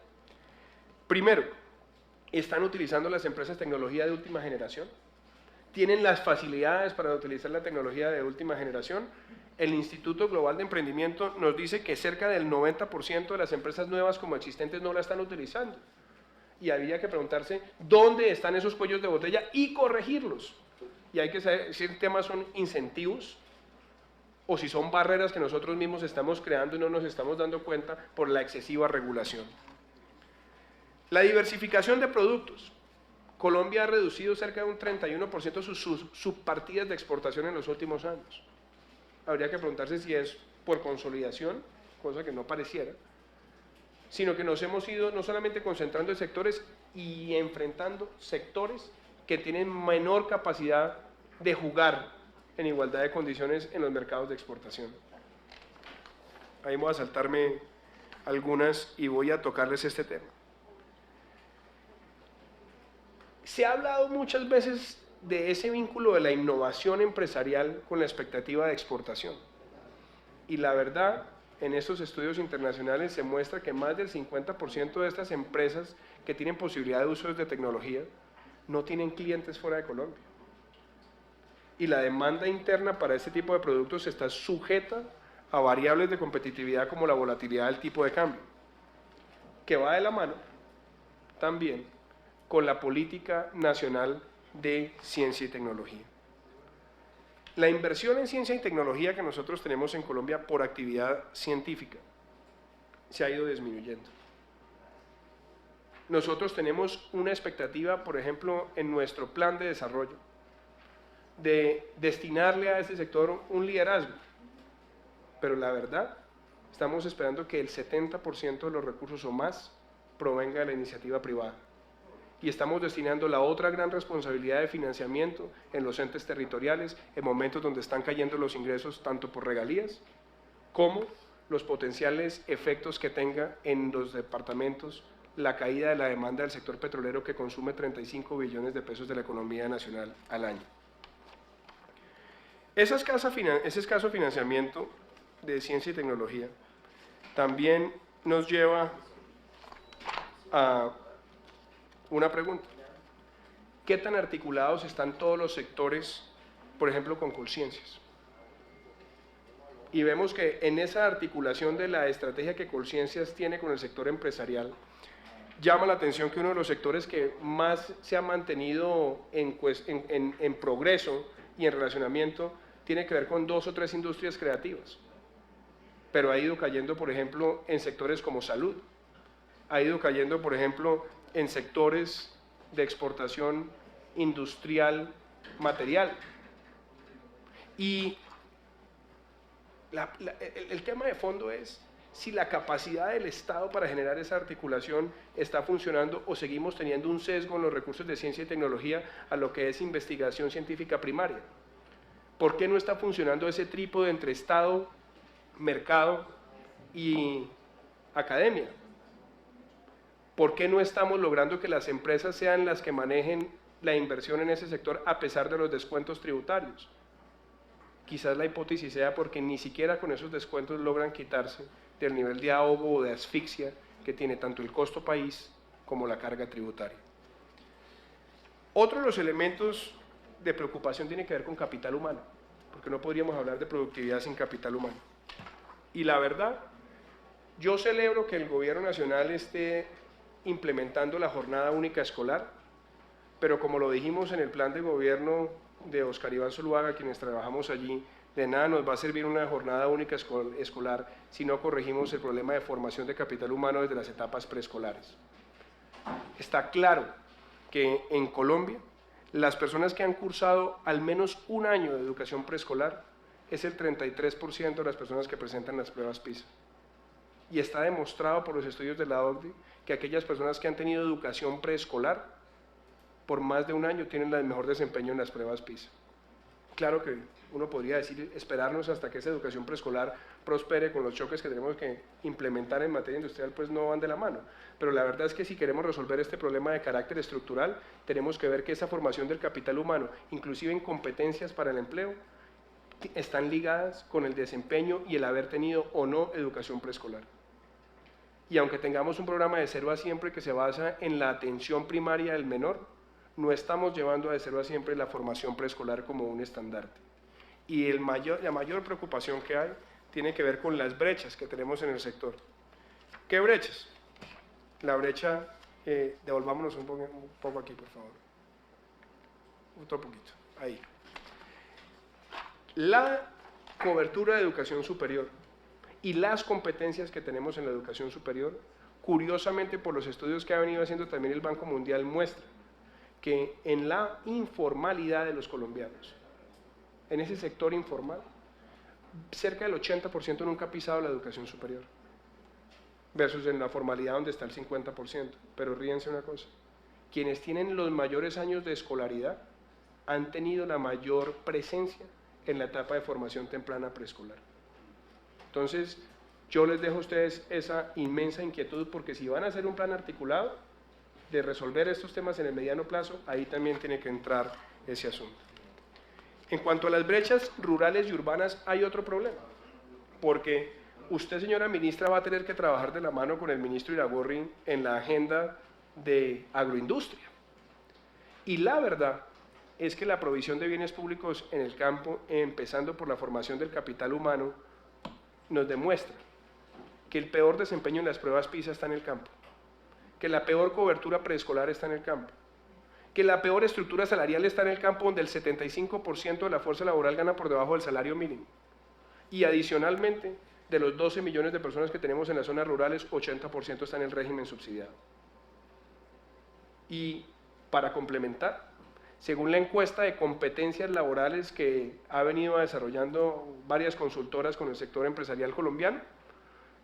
Primero, ¿están utilizando las empresas tecnología de última generación? ¿Tienen las facilidades para utilizar la tecnología de última generación? el Instituto Global de Emprendimiento nos dice que cerca del 90% de las empresas nuevas como existentes no la están utilizando. Y habría que preguntarse dónde están esos cuellos de botella y corregirlos. Y hay que saber si el tema son incentivos o si son barreras que nosotros mismos estamos creando y no nos estamos dando cuenta por la excesiva regulación. La diversificación de productos. Colombia ha reducido cerca de un 31% sus subpartidas de exportación en los últimos años. Habría que preguntarse si es por consolidación, cosa que no pareciera, sino que nos hemos ido no solamente concentrando en sectores y enfrentando sectores que tienen menor capacidad de jugar en igualdad de condiciones en los mercados de exportación. Ahí voy a saltarme algunas y voy a tocarles este tema. Se ha hablado muchas veces de ese vínculo de la innovación empresarial con la expectativa de exportación. Y la verdad, en estos estudios internacionales se muestra que más del 50% de estas empresas que tienen posibilidad de uso de tecnología no tienen clientes fuera de Colombia. Y la demanda interna para este tipo de productos está sujeta a variables de competitividad como la volatilidad del tipo de cambio, que va de la mano también con la política nacional de ciencia y tecnología. La inversión en ciencia y tecnología que nosotros tenemos en Colombia por actividad científica se ha ido disminuyendo. Nosotros tenemos una expectativa, por ejemplo, en nuestro plan de desarrollo, de destinarle a este sector un liderazgo, pero la verdad, estamos esperando que el 70% de los recursos o más provenga de la iniciativa privada. Y estamos destinando la otra gran responsabilidad de financiamiento en los entes territoriales en momentos donde están cayendo los ingresos tanto por regalías como los potenciales efectos que tenga en los departamentos la caída de la demanda del sector petrolero que consume 35 billones de pesos de la economía nacional al año. Ese escaso financiamiento de ciencia y tecnología también nos lleva a una pregunta: ¿qué tan articulados están todos los sectores, por ejemplo, con Colciencias? Y vemos que en esa articulación de la estrategia que Colciencias tiene con el sector empresarial, llama la atención que uno de los sectores que más se ha mantenido en progreso y en relacionamiento tiene que ver con 2 o 3 industrias creativas, pero ha ido cayendo, por ejemplo, en sectores como salud, ha ido cayendo, por ejemplo, en sectores de exportación industrial material. Y el tema de fondo es si la capacidad del Estado para generar esa articulación está funcionando o seguimos teniendo un sesgo en los recursos de ciencia y tecnología a lo que es investigación científica primaria. ¿Por qué no está funcionando ese trípode entre Estado, mercado y academia? ¿Por qué no estamos logrando que las empresas sean las que manejen la inversión en ese sector a pesar de los descuentos tributarios? Quizás la hipótesis sea porque ni siquiera con esos descuentos logran quitarse del nivel de ahogo o de asfixia que tiene tanto el costo país como la carga tributaria. Otro de los elementos de preocupación tiene que ver con capital humano, porque no podríamos hablar de productividad sin capital humano. Y la verdad, yo celebro que el gobierno nacional esté implementando la jornada única escolar, pero como lo dijimos en el plan de gobierno de Oscar Iván Zuluaga, quienes trabajamos allí, de nada nos va a servir una jornada única escolar si no corregimos el problema de formación de capital humano desde las etapas preescolares. Está claro que en Colombia las personas que han cursado al menos un año de educación preescolar es el 33% de las personas que presentan las pruebas PISA. Y está demostrado por los estudios de la OCDE que aquellas personas que han tenido educación preescolar por más de un año tienen el mejor desempeño en las pruebas PISA. Claro que uno podría decir esperarnos hasta que esa educación preescolar prospere con los choques que tenemos que implementar en materia industrial, pues no van de la mano. Pero la verdad es que si queremos resolver este problema de carácter estructural, tenemos que ver que esa formación del capital humano, inclusive en competencias para el empleo, están ligadas con el desempeño y el haber tenido o no educación preescolar. Y aunque tengamos un programa de 0 a siempre que se basa en la atención primaria del menor, no estamos llevando a de 0 a siempre la formación preescolar como un estandarte. y la mayor preocupación que hay tiene que ver con las brechas que tenemos en el sector. ¿Qué brechas? La brecha, devolvámonos un poco aquí, por favor. Otro poquito, ahí. La cobertura de educación superior y las competencias que tenemos en la educación superior, curiosamente por los estudios que ha venido haciendo también el Banco Mundial, muestra que en la informalidad de los colombianos, en ese sector informal, cerca del 80% nunca ha pisado la educación superior, versus en la formalidad donde está el 50%. Pero ríense una cosa, quienes tienen los mayores años de escolaridad han tenido la mayor presencia en la etapa de formación temprana preescolar. Entonces, yo les dejo a ustedes esa inmensa inquietud, porque si van a hacer un plan articulado de resolver estos temas en el mediano plazo, ahí también tiene que entrar ese asunto. En cuanto a las brechas rurales y urbanas, hay otro problema, porque usted, señora ministra, va a tener que trabajar de la mano con el ministro Iragorri en la agenda de agroindustria. Y la verdad es que la provisión de bienes públicos en el campo, empezando por la formación del capital humano, nos demuestra que el peor desempeño en las pruebas PISA está en el campo, que la peor cobertura preescolar está en el campo, que la peor estructura salarial está en el campo, donde el 75% de la fuerza laboral gana por debajo del salario mínimo. Y adicionalmente, de los 12 millones de personas que tenemos en las zonas rurales, 80% está en el régimen subsidiado. Y para complementar, según la encuesta de competencias laborales que ha venido desarrollando varias consultoras con el sector empresarial colombiano,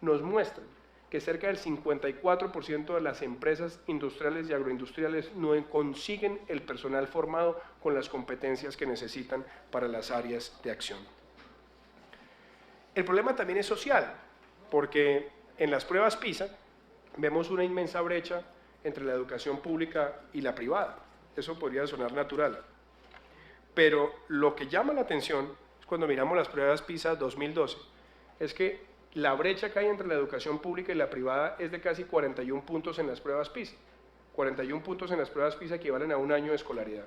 nos muestran que cerca del 54% de las empresas industriales y agroindustriales no consiguen el personal formado con las competencias que necesitan para las áreas de acción. El problema también es social, porque en las pruebas PISA vemos una inmensa brecha entre la educación pública y la privada. Eso podría sonar natural, pero lo que llama la atención es cuando miramos las pruebas PISA 2012, es que la brecha que hay entre la educación pública y la privada es de casi 41 puntos en las pruebas PISA. 41 puntos en las pruebas PISA equivalen a un año de escolaridad.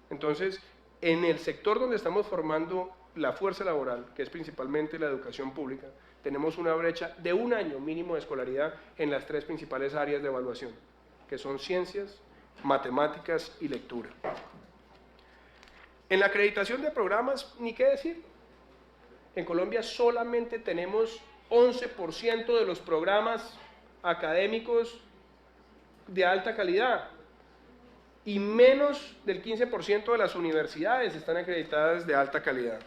Entonces, en el sector donde estamos formando la fuerza laboral, que es principalmente la educación pública, tenemos una brecha de un año mínimo de escolaridad en las tres principales áreas de evaluación, que son ciencias, matemáticas y lectura. En la acreditación de programas, ni qué decir. En Colombia solamente tenemos 11% de los programas académicos de alta calidad y menos del 15% de las universidades están acreditadas de alta calidad.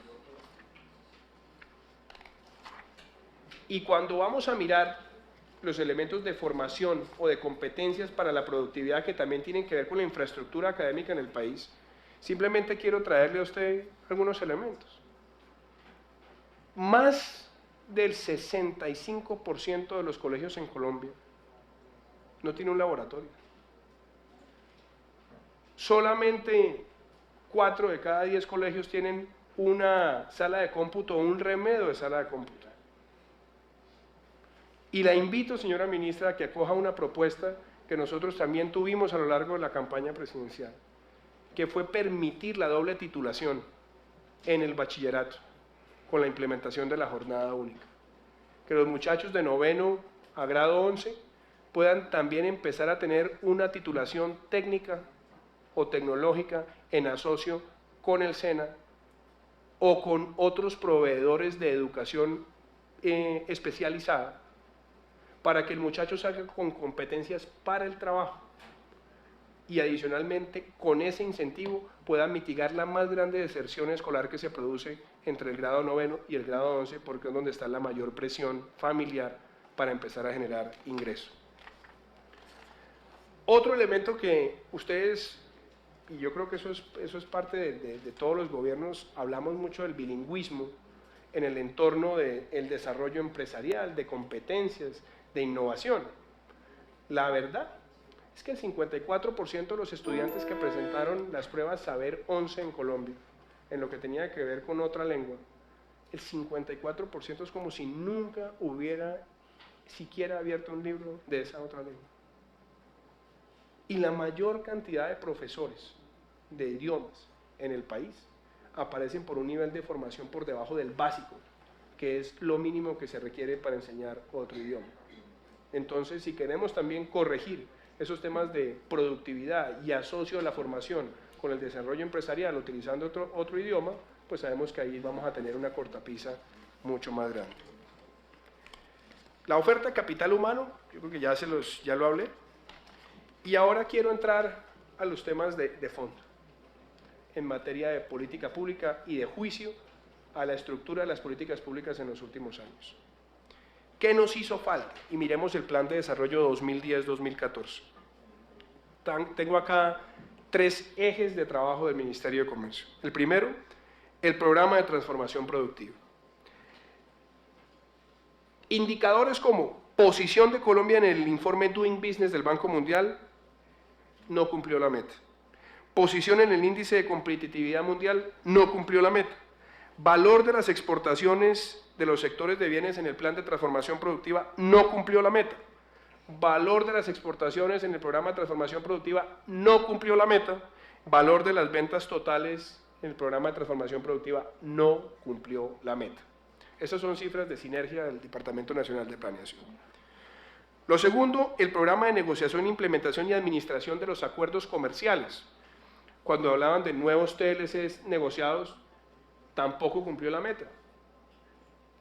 Y cuando vamos a mirar los elementos de formación o de competencias para la productividad que también tienen que ver con la infraestructura académica en el país, simplemente quiero traerle a usted algunos elementos. Más del 65% de los colegios en Colombia no tiene un laboratorio. Solamente 4 de cada 10 colegios tienen una sala de cómputo o un remedio de sala de cómputo. Y la invito, señora ministra, a que acoja una propuesta que nosotros también tuvimos a lo largo de la campaña presidencial, que fue permitir la doble titulación en el bachillerato con la implementación de la jornada única. Que los muchachos de noveno a grado 11 puedan también empezar a tener una titulación técnica o tecnológica en asocio con el SENA o con otros proveedores de educación especializada, para que el muchacho salga con competencias para el trabajo y adicionalmente con ese incentivo pueda mitigar la más grande deserción escolar que se produce entre el grado 9 y el grado 11, porque es donde está la mayor presión familiar para empezar a generar ingresos. Otro elemento que ustedes, y yo creo que eso es parte de todos los gobiernos, hablamos mucho del bilingüismo en el entorno del desarrollo empresarial, de competencias, de innovación. La verdad es que el 54% de los estudiantes que presentaron las pruebas Saber 11 en Colombia, en lo que tenía que ver con otra lengua, el 54% es como si nunca hubiera siquiera abierto un libro de esa otra lengua. Y la mayor cantidad de profesores de idiomas en el país aparecen por un nivel de formación por debajo del básico, que es lo mínimo que se requiere para enseñar otro idioma. Entonces, si queremos también corregir esos temas de productividad y asocio la formación con el desarrollo empresarial utilizando otro idioma, pues sabemos que ahí vamos a tener una cortapisa mucho más grande. La oferta de capital humano, yo creo que ya lo hablé, y ahora quiero entrar a los temas de fondo, en materia de política pública y de juicio a la estructura de las políticas públicas en los últimos años. ¿Qué nos hizo falta? Y miremos el Plan de Desarrollo 2010-2014. Tengo acá 3 ejes de trabajo del Ministerio de Comercio. El primero, el programa de transformación productiva. Indicadores como posición de Colombia en el informe Doing Business del Banco Mundial, no cumplió la meta. Posición en el índice de competitividad mundial, no cumplió la meta. Valor de las exportaciones de los sectores de bienes en el plan de transformación productiva, no cumplió la meta. Valor de las exportaciones en el programa de transformación productiva, no cumplió la meta. Valor de las ventas totales en el programa de transformación productiva, no cumplió la meta. Esas son cifras de sinergia del Departamento Nacional de Planeación. Lo segundo, el programa de negociación, implementación y administración de los acuerdos comerciales. Cuando hablaban de nuevos TLCs negociados, tampoco cumplió la meta.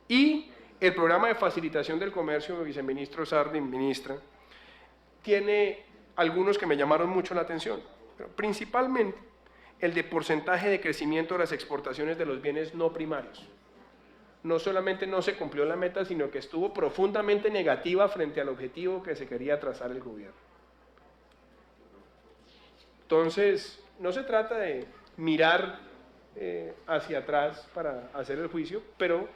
Y el programa de facilitación del comercio, viceministro Sardin, ministra, tiene algunos que me llamaron mucho la atención, pero principalmente el de porcentaje de crecimiento de las exportaciones de los bienes no primarios. No solamente no se cumplió la meta, sino que estuvo profundamente negativa frente al objetivo que se quería trazar el gobierno. Entonces, no se trata de mirar hacia atrás para hacer el juicio, pero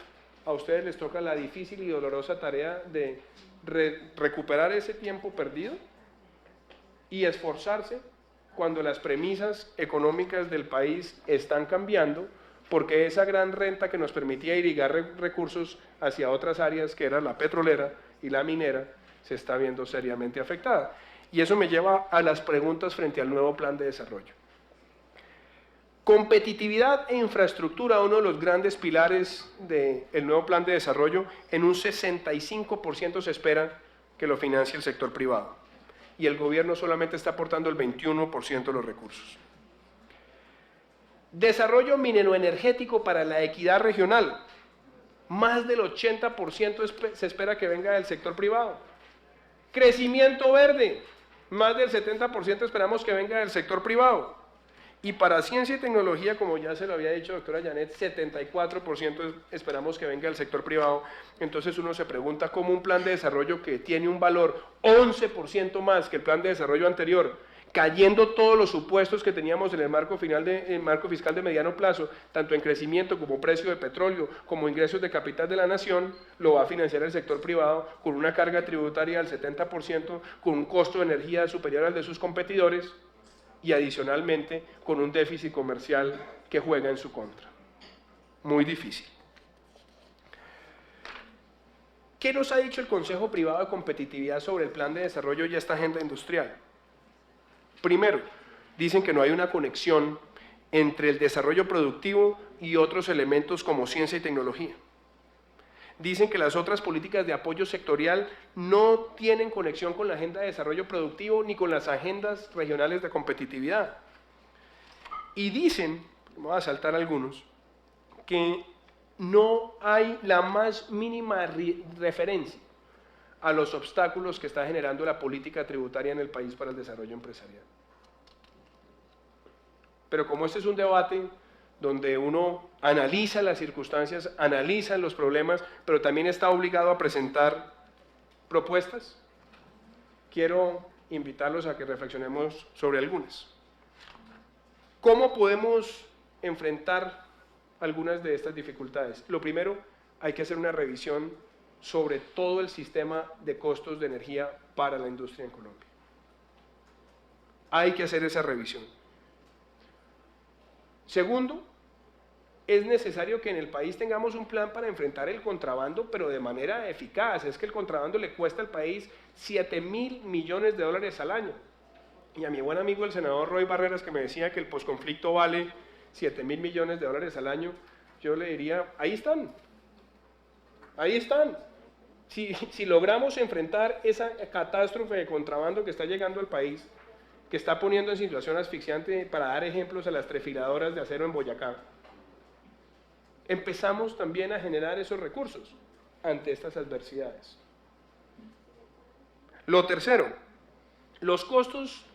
a ustedes les toca la difícil y dolorosa tarea de recuperar ese tiempo perdido y esforzarse cuando las premisas económicas del país están cambiando, porque esa gran renta que nos permitía irrigar recursos hacia otras áreas, que era la petrolera y la minera, se está viendo seriamente afectada. Y eso me lleva a las preguntas frente al nuevo plan de desarrollo. Competitividad e infraestructura, uno de los grandes pilares del nuevo plan de desarrollo, en un 65% se espera que lo financie el sector privado. Y el gobierno solamente está aportando el 21% de los recursos. Desarrollo mineroenergético para la equidad regional. Más del 80% se espera que venga del sector privado. Crecimiento verde. Más del 70% esperamos que venga del sector privado. Y para ciencia y tecnología, como ya se lo había dicho doctora Janet, 74% esperamos que venga del sector privado. Entonces uno se pregunta cómo un plan de desarrollo que tiene un valor 11% más que el plan de desarrollo anterior, cayendo todos los supuestos que teníamos en el marco fiscal de mediano plazo, tanto en crecimiento como precio de petróleo, como ingresos de capital de la nación, lo va a financiar el sector privado con una carga tributaria del 70%, con un costo de energía superior al de sus competidores y adicionalmente con un déficit comercial que juega en su contra. Muy difícil. ¿Qué nos ha dicho el Consejo Privado de Competitividad sobre el plan de desarrollo y esta agenda industrial? Primero, dicen que no hay una conexión entre el desarrollo productivo y otros elementos como ciencia y tecnología. Dicen que las otras políticas de apoyo sectorial no tienen conexión con la agenda de desarrollo productivo ni con las agendas regionales de competitividad. Y dicen, me voy a saltar algunos, que no hay la más mínima referencia a los obstáculos que está generando la política tributaria en el país para el desarrollo empresarial. Pero como este es un debate donde uno analiza las circunstancias, analiza los problemas, pero también está obligado a presentar propuestas, quiero invitarlos a que reflexionemos sobre algunas. ¿Cómo podemos enfrentar algunas de estas dificultades? Lo primero, hay que hacer una revisión sobre todo el sistema de costos de energía para la industria en Colombia. Hay que hacer esa revisión. Segundo, es necesario que en el país tengamos un plan para enfrentar el contrabando, pero de manera eficaz. Es que el contrabando le cuesta al país $7.000 millones al año. Y a mi buen amigo el senador Roy Barreras, que me decía que el posconflicto vale 7.000 millones de dólares al año, yo le diría, ahí están, ahí están. Si logramos enfrentar esa catástrofe de contrabando que está llegando al país, que está poniendo en situación asfixiante, para dar ejemplos a las trefiladoras de acero en Boyacá, empezamos también a generar esos recursos ante estas adversidades. Lo tercero, los costos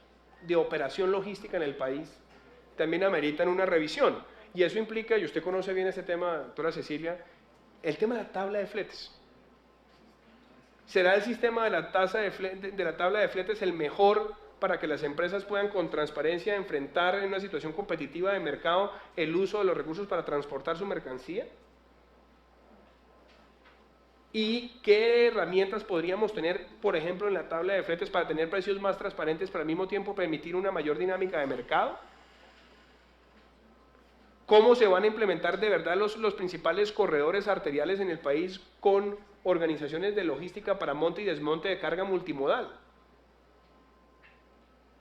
de operación logística en el país también ameritan una revisión, y eso implica, y usted conoce bien ese tema, doctora Cecilia, el tema de la tabla de fletes. ¿Será el sistema de la tabla de fletes el mejor para que las empresas puedan con transparencia enfrentar en una situación competitiva de mercado el uso de los recursos para transportar su mercancía? ¿Y qué herramientas podríamos tener, por ejemplo, en la tabla de fletes para tener precios más transparentes, pero al mismo tiempo permitir una mayor dinámica de mercado? ¿Cómo se van a implementar de verdad los principales corredores arteriales en el país con organizaciones de logística para monte y desmonte de carga multimodal?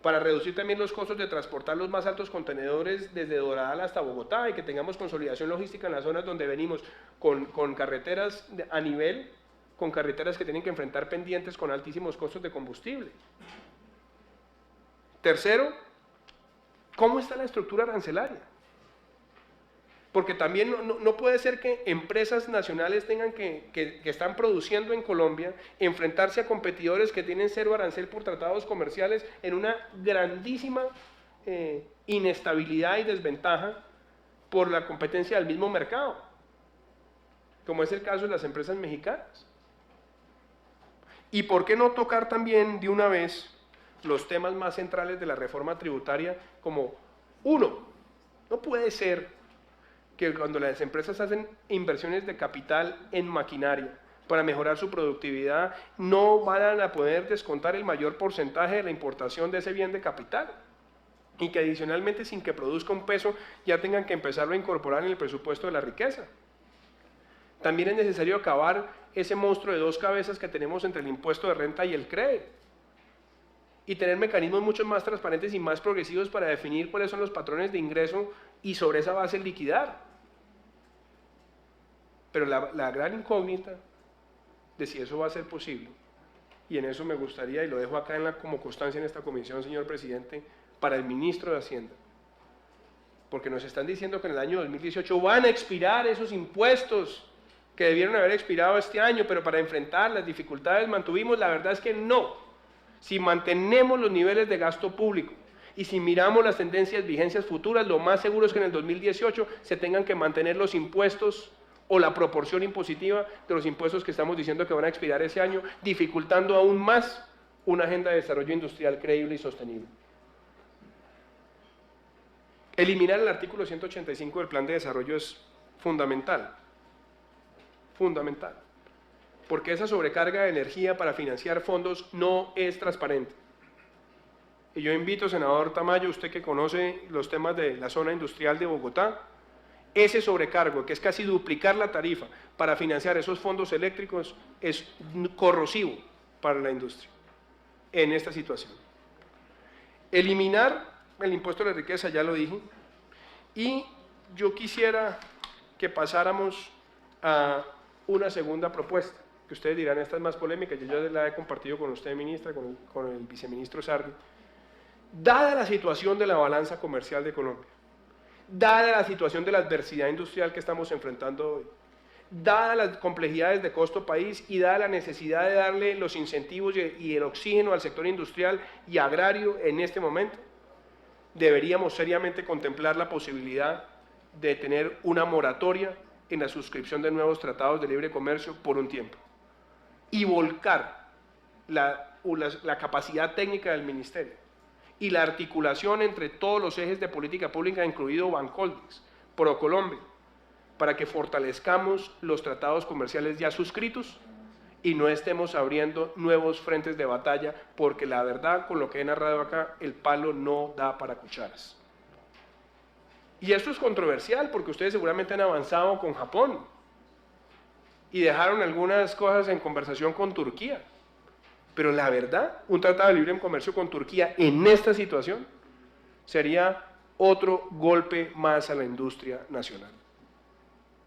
Para reducir también los costos de transportar los más altos contenedores desde Doral hasta Bogotá y que tengamos consolidación logística en las zonas donde venimos con carreteras a nivel, con carreteras que tienen que enfrentar pendientes con altísimos costos de combustible. Tercero, ¿cómo está la estructura arancelaria? Porque también no puede ser que empresas nacionales tengan que están produciendo en Colombia enfrentarse a competidores que tienen cero arancel por tratados comerciales en una grandísima inestabilidad y desventaja por la competencia del mismo mercado, como es el caso de las empresas mexicanas. ¿Y por qué no tocar también de una vez los temas más centrales de la reforma tributaria como, uno, no puede ser que cuando las empresas hacen inversiones de capital en maquinaria para mejorar su productividad, no van a poder descontar el mayor porcentaje de la importación de ese bien de capital? Y que adicionalmente, sin que produzca un peso, ya tengan que empezarlo a incorporar en el presupuesto de la riqueza. También es necesario acabar ese monstruo de dos cabezas que tenemos entre el impuesto de renta y el crédito, y tener mecanismos mucho más transparentes y más progresivos para definir cuáles son los patrones de ingreso y sobre esa base liquidar. Pero la gran incógnita de si eso va a ser posible, y en eso me gustaría, y lo dejo acá como constancia en esta comisión, señor presidente, para el ministro de Hacienda, porque nos están diciendo que en el año 2018 van a expirar esos impuestos que debieron haber expirado este año, pero para enfrentar las dificultades mantuvimos. La verdad es que no. Si mantenemos los niveles de gasto público y si miramos las tendencias, vigencias futuras, lo más seguro es que en el 2018 se tengan que mantener los impuestos o la proporción impositiva de los impuestos que estamos diciendo que van a expirar ese año, dificultando aún más una agenda de desarrollo industrial creíble y sostenible. Eliminar el artículo 185 del Plan de Desarrollo es fundamental, fundamental, porque esa sobrecarga de energía para financiar fondos no es transparente. Y yo invito, senador Tamayo, usted que conoce los temas de la zona industrial de Bogotá, ese sobrecargo, que es casi duplicar la tarifa para financiar esos fondos eléctricos, es corrosivo para la industria en esta situación. Eliminar el impuesto a la riqueza, ya lo dije, y yo quisiera que pasáramos a una segunda propuesta, que ustedes dirán, esta es más polémica, yo ya la he compartido con usted, ministra, con el viceministro Sardi. Dada la situación de la balanza comercial de Colombia, dada la situación de la adversidad industrial que estamos enfrentando hoy, dadas las complejidades de costo país y dada la necesidad de darle los incentivos y el oxígeno al sector industrial y agrario en este momento, deberíamos seriamente contemplar la posibilidad de tener una moratoria en la suscripción de nuevos tratados de libre comercio por un tiempo y volcar la capacidad técnica del ministerio y la articulación entre todos los ejes de política pública, incluido Bancoldex, ProColombia, para que fortalezcamos los tratados comerciales ya suscritos y no estemos abriendo nuevos frentes de batalla, porque la verdad, con lo que he narrado acá, el palo no da para cucharas. Y esto es controversial, porque ustedes seguramente han avanzado con Japón y dejaron algunas cosas en conversación con Turquía. Pero la verdad, un tratado de libre comercio con Turquía en esta situación sería otro golpe más a la industria nacional.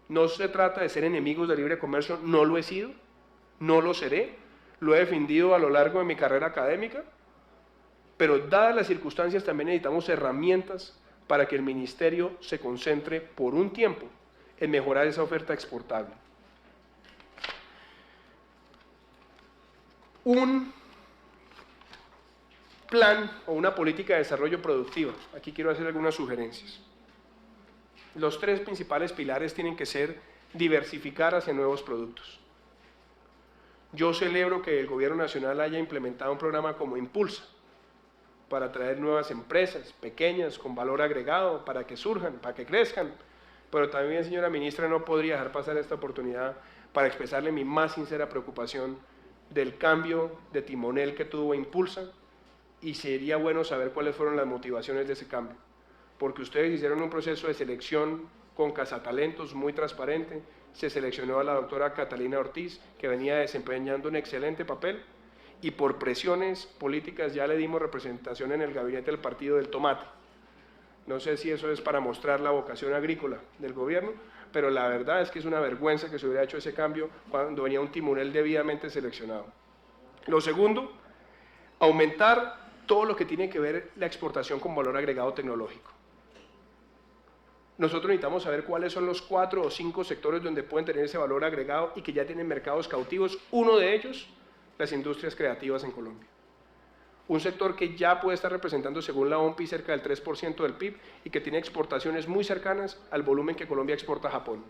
No se trata de ser enemigos del libre comercio, no lo he sido, no lo seré, lo he defendido a lo largo de mi carrera académica, pero dadas las circunstancias también necesitamos herramientas para que el ministerio se concentre por un tiempo en mejorar esa oferta exportable. Un plan o una política de desarrollo productiva. Aquí quiero hacer algunas sugerencias. Los tres principales pilares tienen que ser diversificar hacia nuevos productos. Yo celebro que el Gobierno Nacional haya implementado un programa como Impulsa para atraer nuevas empresas pequeñas con valor agregado para que surjan, para que crezcan. Pero también, señora ministra, no podría dejar pasar esta oportunidad para expresarle mi más sincera preocupación del cambio de timonel que tuvo Impulsa, y sería bueno saber cuáles fueron las motivaciones de ese cambio, porque ustedes hicieron un proceso de selección con cazatalentos muy transparente, se seleccionó a la doctora Catalina Ortiz, que venía desempeñando un excelente papel, y por presiones políticas ya le dimos representación en el gabinete del partido del tomate. No sé si eso es para mostrar la vocación agrícola del gobierno, pero la verdad es que es una vergüenza que se hubiera hecho ese cambio cuando venía un timonel debidamente seleccionado. Lo segundo, aumentar todo lo que tiene que ver la exportación con valor agregado tecnológico. Nosotros necesitamos saber cuáles son los 4 o 5 sectores donde pueden tener ese valor agregado y que ya tienen mercados cautivos. Uno de ellos, las industrias creativas en Colombia. Un sector que ya puede estar representando, según la OMPI, cerca del 3% del PIB y que tiene exportaciones muy cercanas al volumen que Colombia exporta a Japón.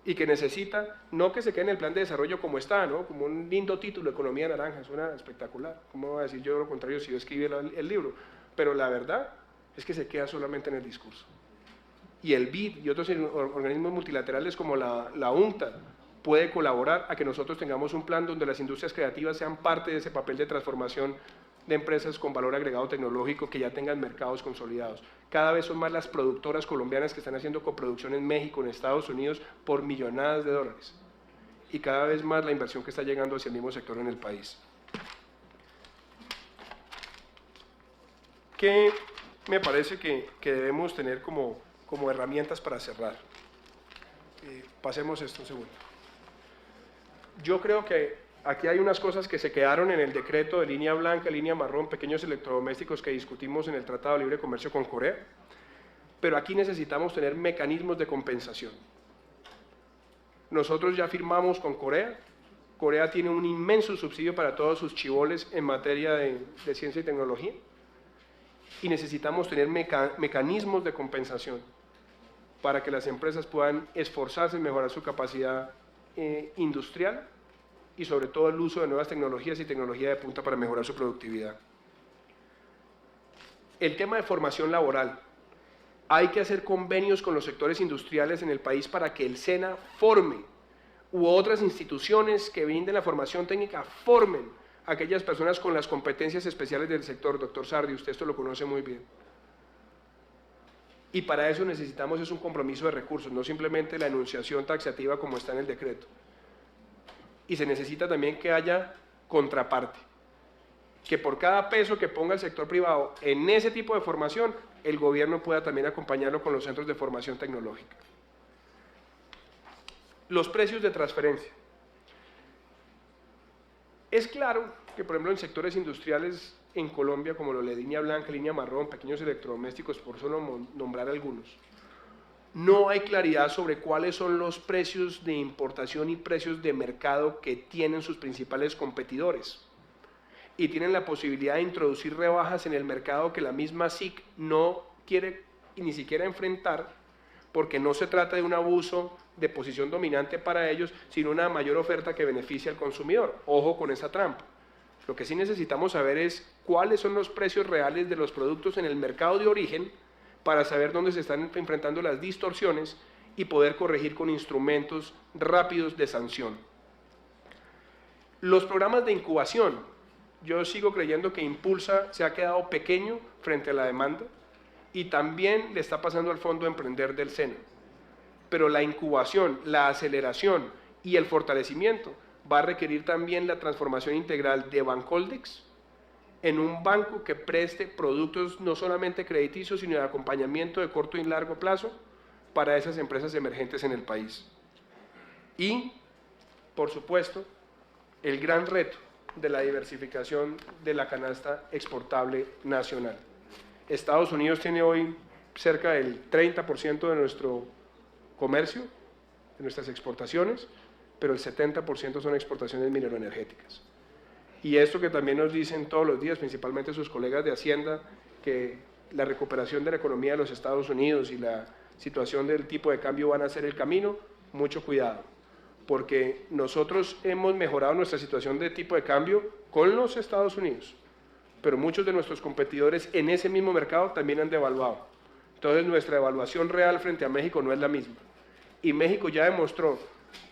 Y que necesita, no que se quede en el plan de desarrollo como está, ¿no? Como un lindo título, Economía Naranja, suena espectacular. ¿Cómo voy a decir yo lo contrario si yo escribí el libro? Pero la verdad es que se queda solamente en el discurso. Y el BID y otros organismos multilaterales como la UNCTAD puede colaborar a que nosotros tengamos un plan donde las industrias creativas sean parte de ese papel de transformación de empresas con valor agregado tecnológico que ya tengan mercados consolidados. Cada vez son más las productoras colombianas que están haciendo coproducción en México, en Estados Unidos, por millonadas de dólares. Y cada vez más la inversión que está llegando hacia el mismo sector en el país. ¿Qué me parece que debemos tener como herramientas para cerrar? Pasemos esto un segundo. Yo creo que aquí hay unas cosas que se quedaron en el decreto de línea blanca, línea marrón, pequeños electrodomésticos que discutimos en el Tratado de Libre Comercio con Corea, pero aquí necesitamos tener mecanismos de compensación. Nosotros ya firmamos con Corea, Corea tiene un inmenso subsidio para todos sus chiboles en materia de ciencia y tecnología, y necesitamos tener mecanismos de compensación para que las empresas puedan esforzarse en mejorar su capacidad industrial y sobre todo el uso de nuevas tecnologías y tecnología de punta para mejorar su productividad. El tema de formación laboral. Hay que hacer convenios con los sectores industriales en el país para que el SENA forme, u otras instituciones que brinden la formación técnica formen a aquellas personas con las competencias especiales del sector. Doctor Sardi, usted esto lo conoce muy bien. Y para eso necesitamos es un compromiso de recursos, no simplemente la enunciación taxativa como está en el decreto. Y se necesita también que haya contraparte, que por cada peso que ponga el sector privado en ese tipo de formación, el gobierno pueda también acompañarlo con los centros de formación tecnológica. Los precios de transferencia. Es claro que, por ejemplo, en sectores industriales en Colombia, como lo de línea blanca, línea marrón, pequeños electrodomésticos, por solo nombrar algunos, no hay claridad sobre cuáles son los precios de importación y precios de mercado que tienen sus principales competidores. Y tienen la posibilidad de introducir rebajas en el mercado que la misma SIC no quiere ni siquiera enfrentar, porque no se trata de un abuso de posición dominante para ellos, sino una mayor oferta que beneficie al consumidor. Ojo con esa trampa. Lo que sí necesitamos saber es cuáles son los precios reales de los productos en el mercado de origen para saber dónde se están enfrentando las distorsiones y poder corregir con instrumentos rápidos de sanción. Los programas de incubación. Yo sigo creyendo que Impulsa se ha quedado pequeño frente a la demanda y también le está pasando al Fondo Emprender del SENA. Pero la incubación, la aceleración y el fortalecimiento va a requerir también la transformación integral de Bancoldex en un banco que preste productos no solamente crediticios, sino de acompañamiento de corto y largo plazo para esas empresas emergentes en el país. Y, por supuesto, el gran reto de la diversificación de la canasta exportable nacional. Estados Unidos tiene hoy cerca del 30% de nuestro comercio, de nuestras exportaciones, pero el 70% son exportaciones mineroenergéticas. Y esto que también nos dicen todos los días, principalmente sus colegas de Hacienda, que la recuperación de la economía de los Estados Unidos y la situación del tipo de cambio van a ser el camino, mucho cuidado, porque nosotros hemos mejorado nuestra situación de tipo de cambio con los Estados Unidos, pero muchos de nuestros competidores en ese mismo mercado también han devaluado. Entonces nuestra evaluación real frente a México no es la misma. Y México ya demostró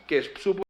que supo